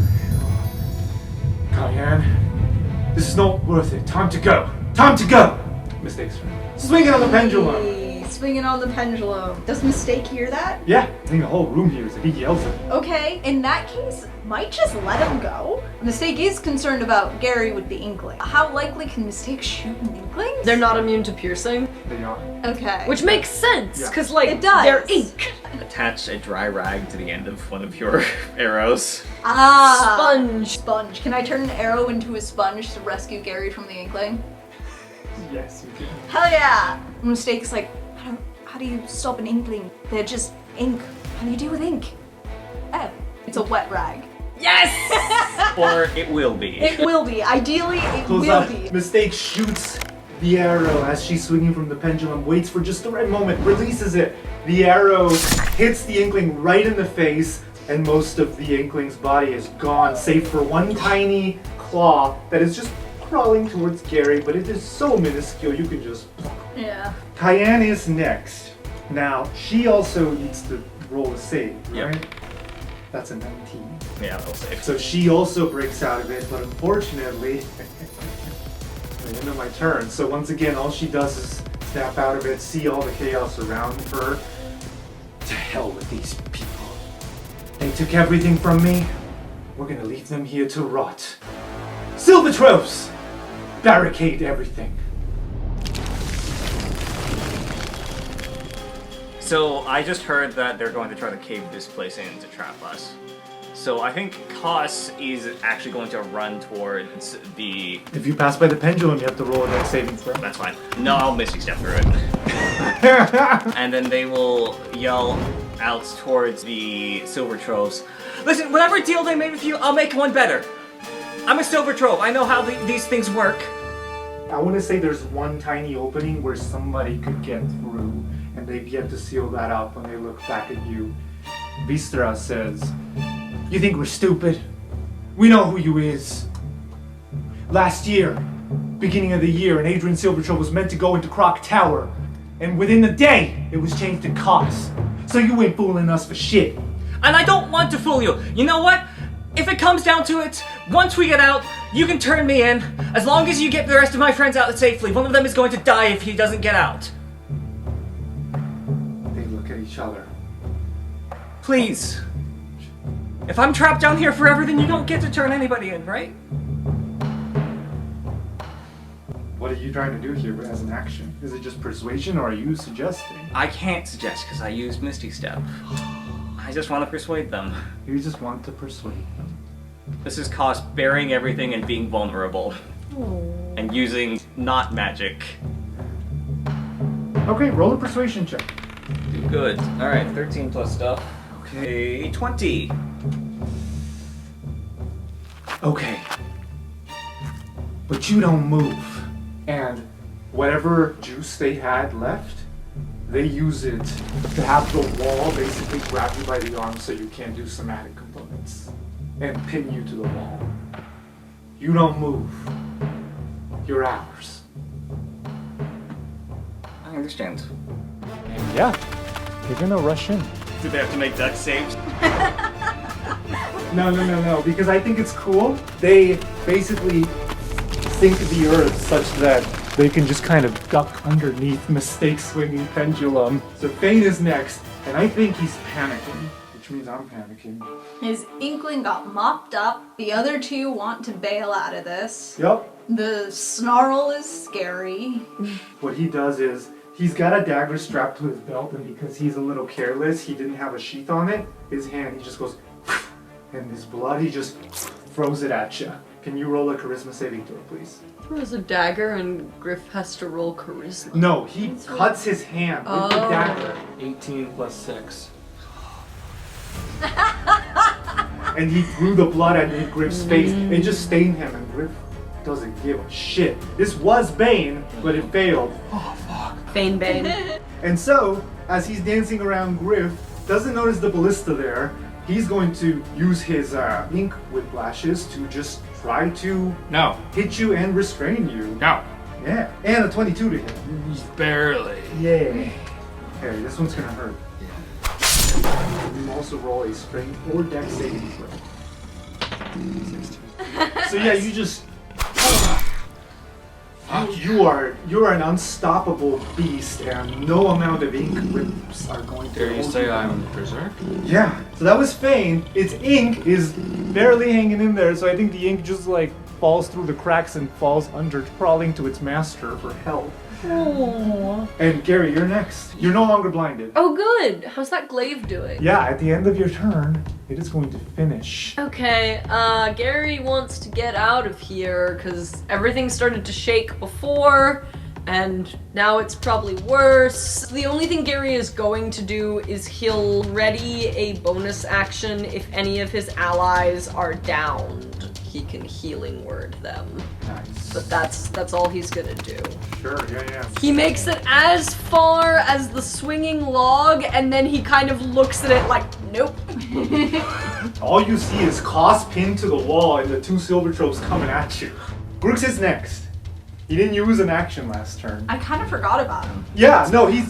hell? Cayenne, this is not worth it. Time to go. Time to go. Mistakes. Swinging on the pendulum. Swinging on the pendulum. Does Mistake hear that? Yeah, I think the whole room hears it. He yells it. Okay, in that case, might just let him go. Mistake is concerned about Gary with the Inkling. How likely can Mistake shoot an Inkling? They're not immune to piercing. They are. Okay. Which makes sense, because, It does. they're ink. Attach a dry rag to the end of one of your arrows. Sponge. Can I turn an arrow into a sponge to rescue Gary from the Inkling? Yes, you can. Hell yeah! Mistake's like, how do you stop an Inkling? They're just ink. How do you deal with ink? Oh, it's a wet rag. Yes! Or it will be. It will be. Ideally, it Close will out. be. Mistake shoots The arrow, as she's swinging from the pendulum, waits for just the right moment, releases it. The arrow hits the Inkling right in the face, and most of the Inkling's body is gone, save for one tiny claw that is just crawling towards Gary, but it is so minuscule you can just... Yeah. Cayenne is next. Now, she also needs to roll a save, right? Yep. That's a 19. Yeah, I'll save. So she also breaks out of it, but unfortunately, the end of my turn. So once again, all she does is snap out of it, see all the chaos around her. To hell with these people. They took everything from me. We're gonna leave them here to rot. Silvertros! Barricade everything. So I just heard that they're going to try to cave this place in to trap us. So I think Koss is actually going to run towards the... If you pass by the pendulum, you have to roll a dex saving throw. That's fine. No, I'll Misty Step through it. And then they will yell out towards the Silver Troves. Listen, whatever deal they made with you, I'll make one better. I'm a Silver Trove. I know how these things work. I want to say there's one tiny opening where somebody could get through, and they've yet to seal that up when they look back at you. Vistra says, "You think we're stupid? We know who you is. Last year, beginning of the year, an Adrian Silvertrove was meant to go into Croc Tower, and within a day, it was changed to Koss. So you ain't fooling us for shit." And I don't want to fool you. You know what? If it comes down to it, once we get out, you can turn me in. As long as you get the rest of my friends out safely. One of them is going to die if he doesn't get out. They look at each other. Please. If I'm trapped down here forever, then you don't get to turn anybody in, right? What are you trying to do here as an action? Is it just persuasion, or are you suggesting? I can't suggest because I used Misty Step. I just want to persuade them. You just want to persuade them. This is Koss bearing everything and being vulnerable. And using not magic. Okay, roll a persuasion check. Good. Alright, 13 plus stuff. Okay, 20. Okay. But you don't move. And whatever juice they had left, they use it to have the wall basically grab you by the arm so you can't do somatic components and pin you to the wall. You don't move. You're ours. I understand. And yeah, they're gonna rush in. Do they have to make dex saves? No, because I think it's cool. They basically sink the earth such that they can just kind of duck underneath mistake swinging pendulum. So Fain is next, and I think he's panicking, which means I'm panicking. His Inkling got mopped up. The other two want to bail out of this. Yep. The snarl is scary. What he does is, he's got a dagger strapped to his belt, and because he's a little careless, he didn't have a sheath on it. His hand, he just goes, and his blood, he just throws it at you. Can you roll a charisma saving throw, please? Throws a dagger and Griff has to roll charisma. No, he cuts his hand with the dagger. 18 plus 6. And he threw the blood at Griff's face. It just stained him, and Griff doesn't give a shit. This was Bane, but it failed. Oh, fuck. Fain Bane. And so, as he's dancing around Griff, doesn't notice the ballista there. He's going to use his ink whiplashes to just try to hit you and restrain you. No. Yeah, and a 22 to hit. Barely. Yeah. Okay, this one's gonna hurt. Yeah. You also roll a strength or dex saving throw. So yeah, you just you're an unstoppable beast, and no amount of ink whips are going to. Dare you hold say down. I'm berserk? Yeah. So that was Fain. Its ink is barely hanging in there, so I think the ink just like falls through the cracks and falls under, crawling to its master for help. Aww. And Gary, you're next. You're no longer blinded. Oh, good. How's that glaive doing? Yeah, at the end of your turn, it is going to finish. Okay, Gary wants to get out of here because everything started to shake before, and now it's probably worse. The only thing Gary is going to do is he'll ready a bonus action if any of his allies are downed. he can healing word them. Nice. But that's all he's gonna do. Sure, yeah. He makes it as far as the swinging log, and then he kind of looks at it like, nope. All you see is Koss pinned to the wall and the two silver tropes coming at you. Brooks is next. He didn't use an action last turn. I kind of forgot about him. Yeah, no, he's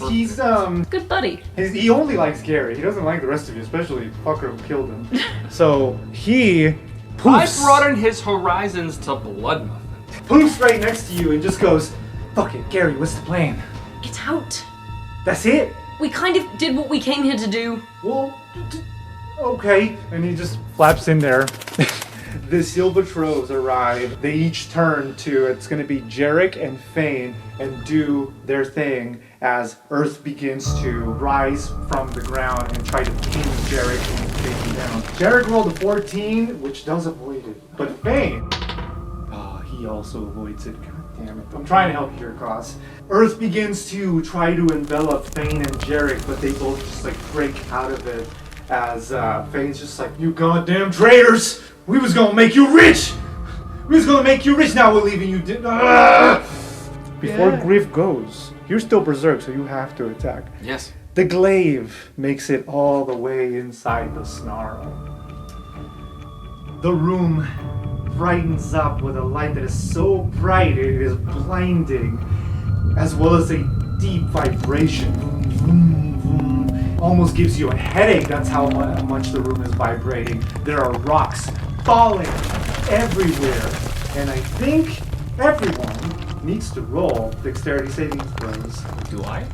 Good buddy. he only likes Gary. He doesn't like the rest of you, especially the fucker who killed him. So he poofs. I broadened his horizons to blood muffin. Poofs right next to you and just goes, fuck it, Gary, what's the plan? Get out. That's it? We kind of did what we came here to do. Well, okay. And he just flaps in there. The silver troves arrive. They each turn to, it's going to be Jarek and Fain, and do their thing as Earth begins to rise from the ground and try to pin Jarek and take him down. Jarek rolled a 14, which does avoid it. But Fain, he also avoids it. God damn it. I'm trying to help you here, Cross. Earth begins to try to envelop Fain and Jarek, but they both just like break out of it as Fain's just like, you goddamn traitors! We was gonna make you rich! We was gonna make you rich, now we're leaving you Before Griff goes, you're still berserk, so you have to attack. Yes. The glaive makes it all the way inside the snarl. The room brightens up with a light that is so bright it is blinding, as well as a deep vibration. Vroom, vroom, vroom. Almost gives you a headache, that's how much the room is vibrating. There are rocks falling everywhere, and I think everyone needs to roll dexterity saving throws. Do I?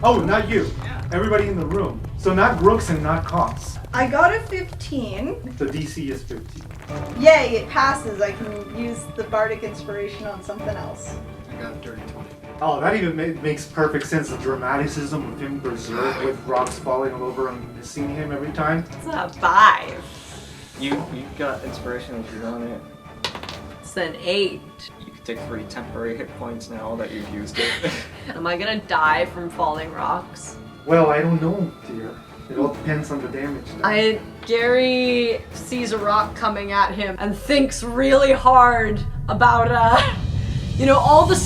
Oh, not you. Yeah. Everybody in the room. So not Brooks and not Koss. I got a 15. The DC is 15. Yay, it passes. I can use the bardic inspiration on something else. I got a dirty 20. Oh, that even makes perfect sense. The dramaticism of him berserk with rocks falling all over and missing him every time. It's a 5. You got inspiration if you want it. It's an 8. You can take 3 temporary hit points now that you've used it. Am I gonna die from falling rocks? Well, I don't know, dear. It all depends on the damage. Gary sees a rock coming at him and thinks really hard about, all the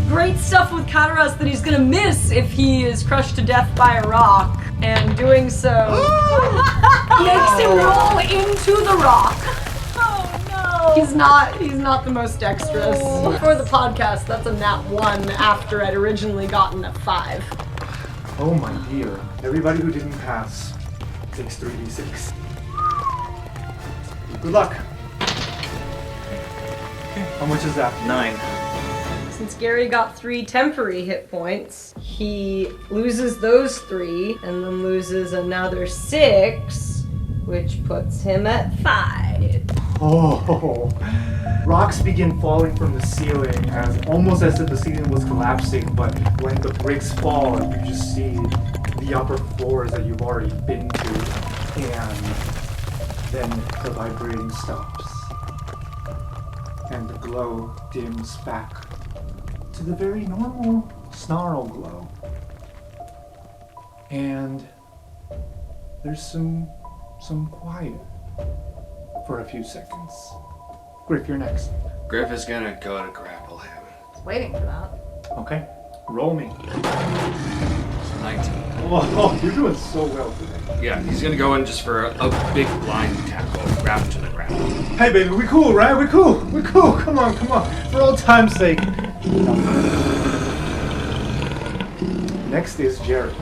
great stuff with Kataras that he's gonna miss if he is crushed to death by a rock. And doing so makes him roll into the rock. Oh no! He's not the most dexterous. For the podcast, that's a nat 1 after I'd originally gotten a 5. Oh my dear. Everybody who didn't pass takes 3d6. Good luck. How much is that? 9. Since Gary got 3 temporary hit points, he loses those 3 and then loses another 6, which puts him at 5. Oh, rocks begin falling from the ceiling almost as if the ceiling was collapsing, but when the bricks fall, you just see the upper floors that you've already been to, and then the vibrating stops, and the glow dims back to the very normal snarl glow. And there's some quiet for a few seconds. Griff, you're next. Griff is gonna go to grapple him. Waiting for that. Okay, roll me. 19. Oh, you're doing so well today. Yeah, he's gonna go in just for a big blind tackle, grab him to the ground. Hey baby, we cool, right? We cool. Come on. For old time's sake. Next is Jarek.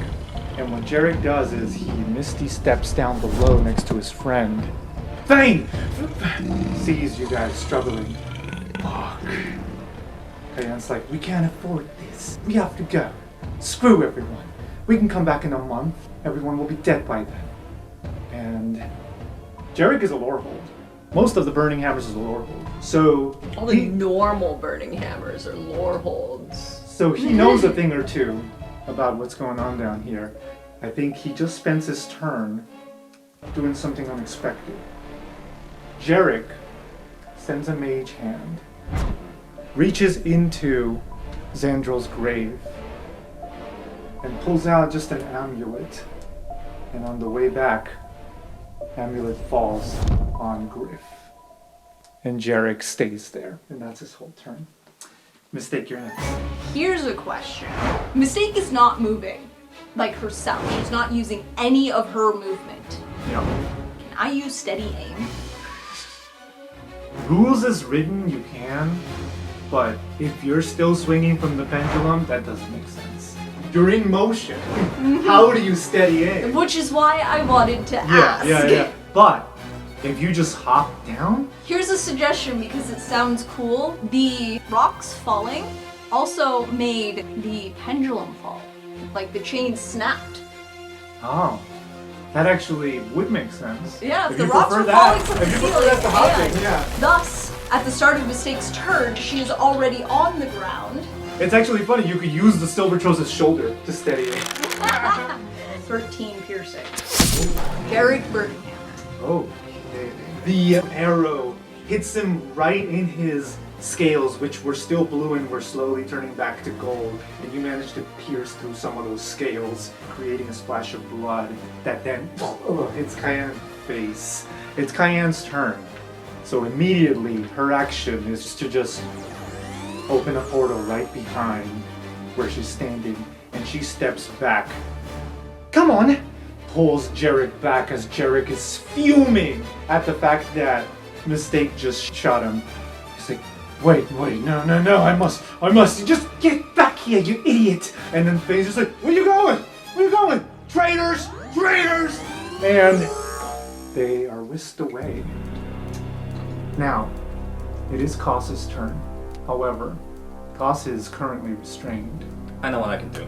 And what Jarek does is he misty steps down below next to his friend. Fain! Sees you guys struggling. Fuck. And it's like, we can't afford this. We have to go. Screw everyone. We can come back in a month. Everyone will be dead by then. And Jarek is a lorehold. Most of the Burning Hammers is a lorehold. So all the normal Burning Hammers are lore holds. So he knows a thing or two about what's going on down here. I think he just spends his turn doing something unexpected. Jarek sends a mage hand, reaches into Xandril's grave, and pulls out just an amulet. And on the way back, amulet falls on Griff. And Jarek stays there, and that's his whole turn. Mistake, you're next. Here's a question. Mistake is not moving, like herself. She's not using any of her movement. Yep. Can I use steady aim? Rules as written, you can, but if you're still swinging from the pendulum, that doesn't make sense. You're in motion. How do you steady aim? Which is why I wanted to ask. Yeah. But if you just hop down, Here's a suggestion because it sounds cool. The rocks falling also made the pendulum fall. Like the chain snapped. oh, that actually would make sense. Yeah, if If the you rocks were prefer falling that- from the if you prefer ceiling, that to hopping, and yeah. thus, at the start of Mistake's turn, she is already on the ground. It's actually funny, you could use the Silver Trose's shoulder to steady it. 13 piercing. Jarek Birmingham. Oh, the arrow hits him right in his scales, which were still blue and were slowly turning back to gold, and you manage to pierce through some of those scales, creating a splash of blood that then hits Cayenne's face. It's Cayenne's turn, so immediately her action is to just open a portal right behind where she's standing, and she steps back. Come on! Pulls Jarek back as Jarek is fuming at the fact that Mistake just shot him. He's like, wait, no, I must, just get back here, you idiot! And then Fain's just like, where you going? Traitors! And they are whisked away. Now, it is Koss's turn. However, Koss is currently restrained. I know what I can do.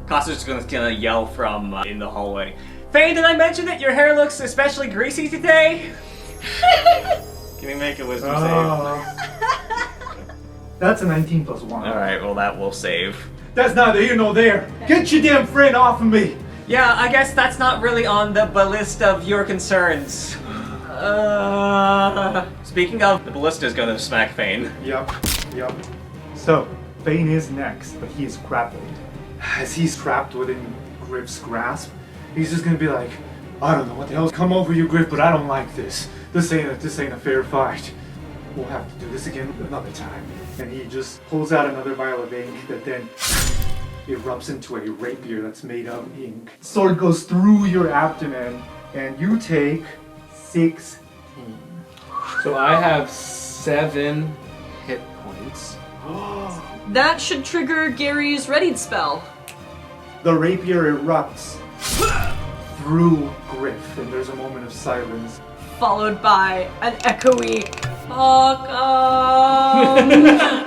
Costa's just gonna yell from in the hallway. Fain, did I mention that your hair looks especially greasy today? Can you make a wisdom save? That's a 19 plus 1. Alright, well that will save. That's neither here nor there. Get your damn friend off of me. Yeah, I guess that's not really on the ballista of your concerns. Speaking of, the ballista is gonna smack Fain. Yep. So, Fain is next, but he is grappled. As he's trapped within Griff's grasp, he's just gonna be like, I don't know what the hell's come over you, Griff, but I don't like this. This ain't a fair fight. We'll have to do this again another time. And he just pulls out another vial of ink that then erupts into a rapier that's made of ink. Sword goes through your abdomen, and you take 16. So I have 7 hit points. That should trigger Gary's readied spell. The rapier erupts through Griff, and there's a moment of silence. Followed by an echoey fuck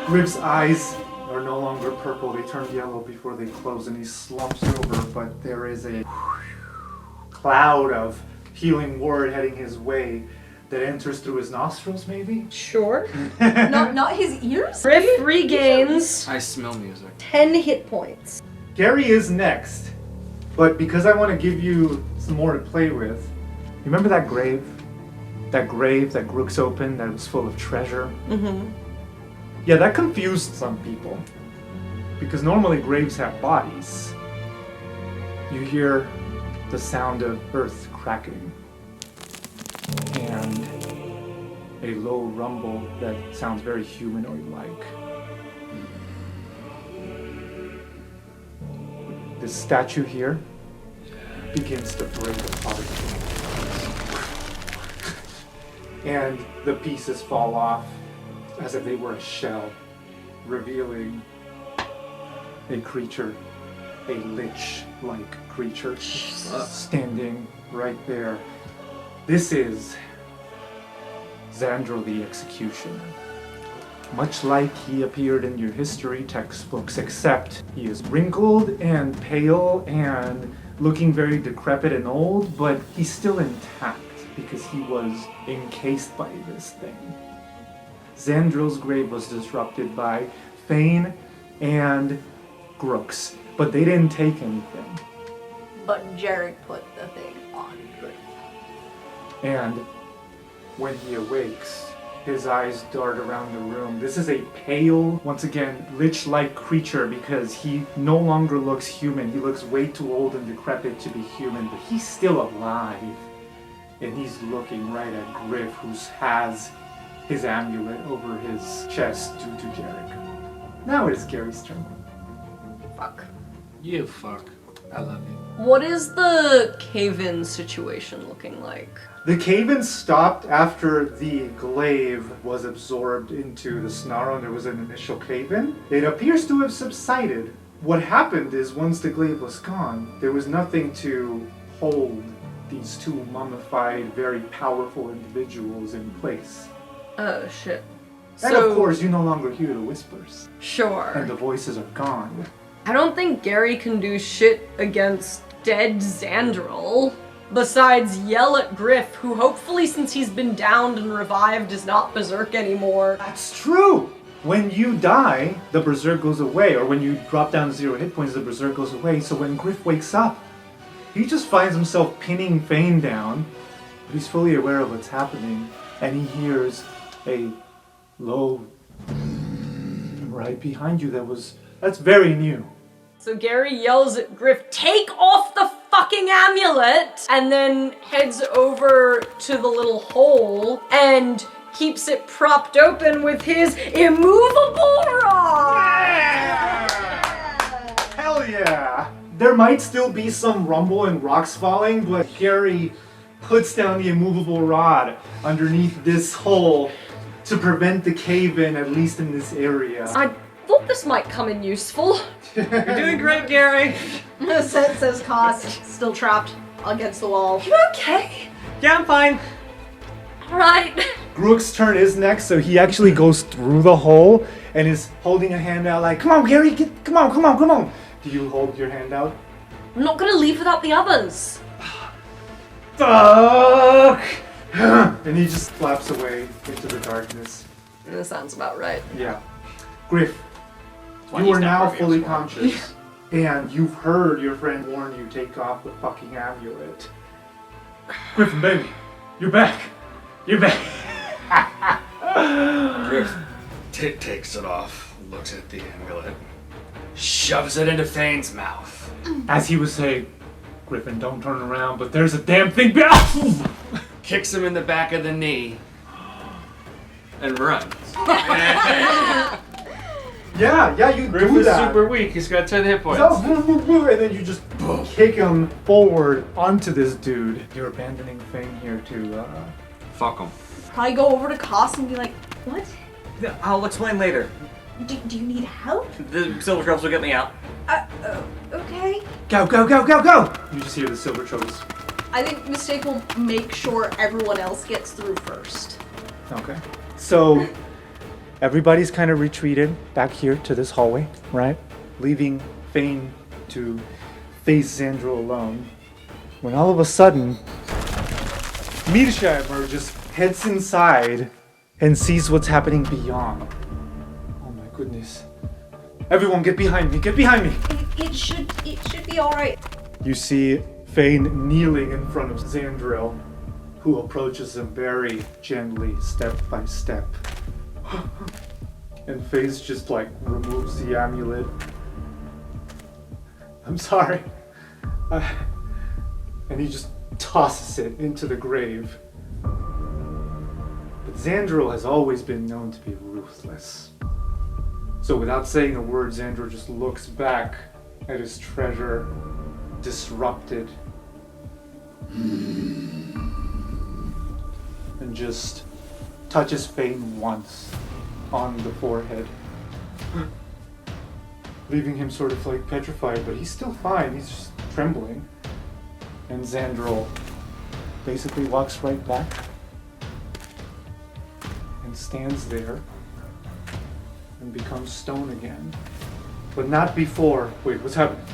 Griff's eyes are no longer purple, they turn yellow before they close, and he slumps over, but there is a cloud of healing word heading his way that enters through his nostrils, maybe? Sure. Not his ears? Griff regains I smell music. 10 hit points. Gary is next, but because I want to give you some more to play with, you remember that grave? That grave that Grook's opened that was full of treasure? Mm-hmm. Yeah, that confused some people. Because normally graves have bodies. You hear the sound of earth cracking. And a low rumble that sounds very humanoid-like. This statue here begins to break apart. And the pieces fall off as if they were a shell, revealing a creature, a lich-like creature, standing right there. This is Xandro the Executioner. Much like he appeared in your history textbooks, except he is wrinkled and pale and looking very decrepit and old, but he's still intact because he was encased by this thing. Xandro's grave was disrupted by Fain and Grooks, but they didn't take anything. But Jarek put the thing on Griff. And when he awakes, his eyes dart around the room. This is a pale, once again, lich-like creature because he no longer looks human. He looks way too old and decrepit to be human, but he's still alive. And he's looking right at Griff, who has his amulet over his chest due to Jarek. Now it is Gary's turn. Fuck. You fuck. I love you. What is the cave-in situation looking like? The cave-in stopped after the glaive was absorbed into the snarl and there was an initial cave-in. It appears to have subsided. What happened is once the glaive was gone, there was nothing to hold these two mummified, very powerful individuals in place. Oh, shit. And of course, you no longer hear the whispers. Sure. And the voices are gone. I don't think Gary can do shit against dead Xandril. Besides yell at Griff, who hopefully since he's been downed and revived is not berserk anymore. That's true! When you die, the berserk goes away, or when you drop down to 0 hit points, the berserk goes away. So when Griff wakes up, he just finds himself pinning Fain down, but he's fully aware of what's happening, and he hears a low right behind you that's very new. So Gary yells at Griff, take off the fucking amulet! And then heads over to the little hole and keeps it propped open with his immovable rod! Hell yeah! There might still be some rumble and rocks falling, but Gary puts down the immovable rod underneath this hole to prevent the cave-in, at least in this area. I thought this might come in useful. You're doing great, Gary. says Cost, still trapped against the wall. You okay? Yeah, I'm fine. Alright. Grook's turn is next, so he actually goes through the hole and is holding a hand out like, come on, Gary, come on. Do you hold your hand out? I'm not gonna leave without the others. Fuck! And he just flaps away into the darkness. That sounds about right. Yeah. Griff, why you he's are not now Impervious fully for. conscious. And you've heard your friend warn you, take off the fucking amulet. Griffin, baby, you're back. You're back. Griff takes it off, looks at the amulet, shoves it into Fain's mouth. As he was saying, Griffin, don't turn around, but there's a damn thing behind. Kicks him in the back of the knee, and runs. Yeah, you Griff do is that. super weak, he's got 10 hit points. And then you just kick him forward onto this dude. You're abandoning Fain here to, Fuck him. Probably go over to Cost and be like, what? I'll explain later. Do you need help? The Silver Scrubs will get me out. Okay. Go! You just hear the silver troubles. I think Mistake will make sure everyone else gets through first. Okay. So, everybody's kind of retreated back here to this hallway, right? Leaving Fain to face Xandril alone. When all of a sudden, Mirsha emerges, heads inside, and sees what's happening beyond. Oh my goodness. Everyone get behind me, get behind me! It should be alright. You see Fain kneeling in front of Xandril, who approaches him very gently, step by step. And Faze just like removes the amulet. I'm sorry. And he just tosses it into the grave. But Xandril has always been known to be ruthless. So without saying a word, Xandril just looks back at his treasure, disrupted. And just touches Fain once on the forehead. Leaving him sort of like petrified, but he's still fine, he's just trembling. And Xandril basically walks right back and stands there and becomes stone again. But not before. Wait, what's happening?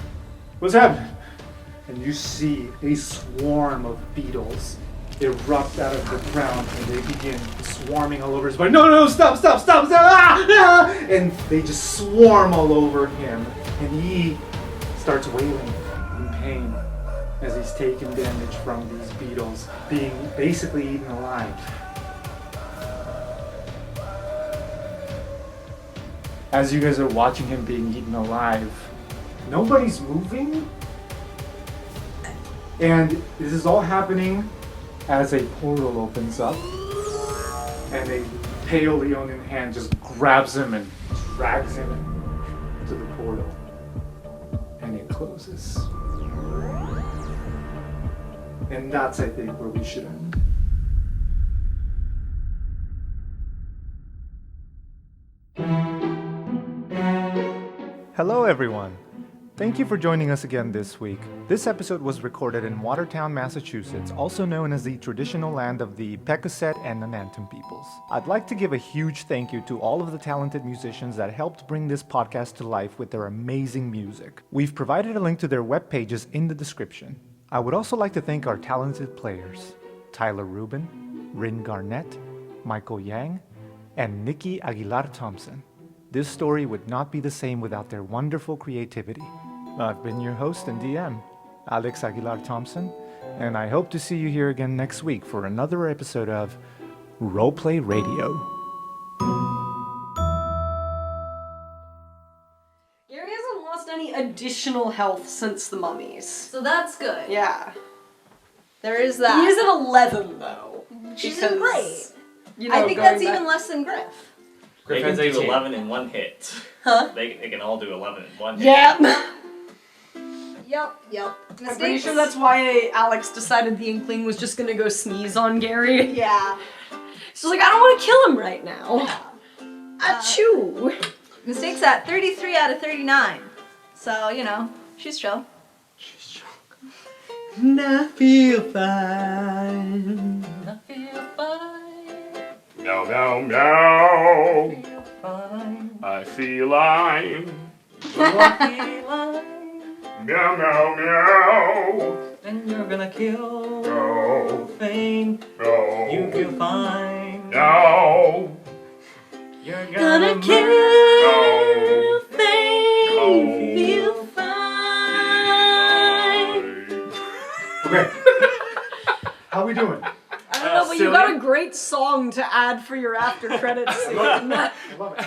What's happening? And you see a swarm of beetles erupt out of the ground and they begin swarming all over his body. No, stop! Ah! And they just swarm all over him. And he starts wailing in pain as he's taking damage from these beetles, being basically eaten alive. As you guys are watching him being eaten alive, nobody's moving. And this is all happening as a portal opens up and a pale Leonin hand just grabs him and drags him into the portal. And it closes. And that's, I think, where we should end. Hello, everyone. Thank you for joining us again this week. This episode was recorded in Watertown, Massachusetts, also known as the traditional land of the Pecosset and Nanantum peoples. I'd like to give a huge thank you to all of the talented musicians that helped bring this podcast to life with their amazing music. We've provided a link to their web pages in the description. I would also like to thank our talented players, Tyler Rubin, Rin Garnett, Michael Yang, and Nikki Aguilar-Thompson. This story would not be the same without their wonderful creativity. I've been your host and DM, Alex Aguilar-Thompson, and I hope to see you here again next week for another episode of Roleplay Radio. Gary hasn't lost any additional health since the mummies. So that's good. Yeah. There is that. He is at 11, though. She's because, great. You know, I think going that's back- even less than Griff. They can do 11 in one hit. Huh? They can all do 11 in one hit. Yeah. Yep. I'm pretty Mistakes? sure that's why Alex decided the Inkling was just gonna go sneeze on Gary. Yeah. She's like, I don't want to kill him right now. Achoo. Mistakes at 33 out of 39. So, you know, she's chill. And I feel fine. Meow, meow, meow. I feel like. Meow, meow, meow. And you're gonna kill No. Fain. No. You feel fine. No. You're Gonna kill No. Fain. No. Feel fine. Okay. How we doing? I don't know, but you got a great song to add for your after credits scene. I love it.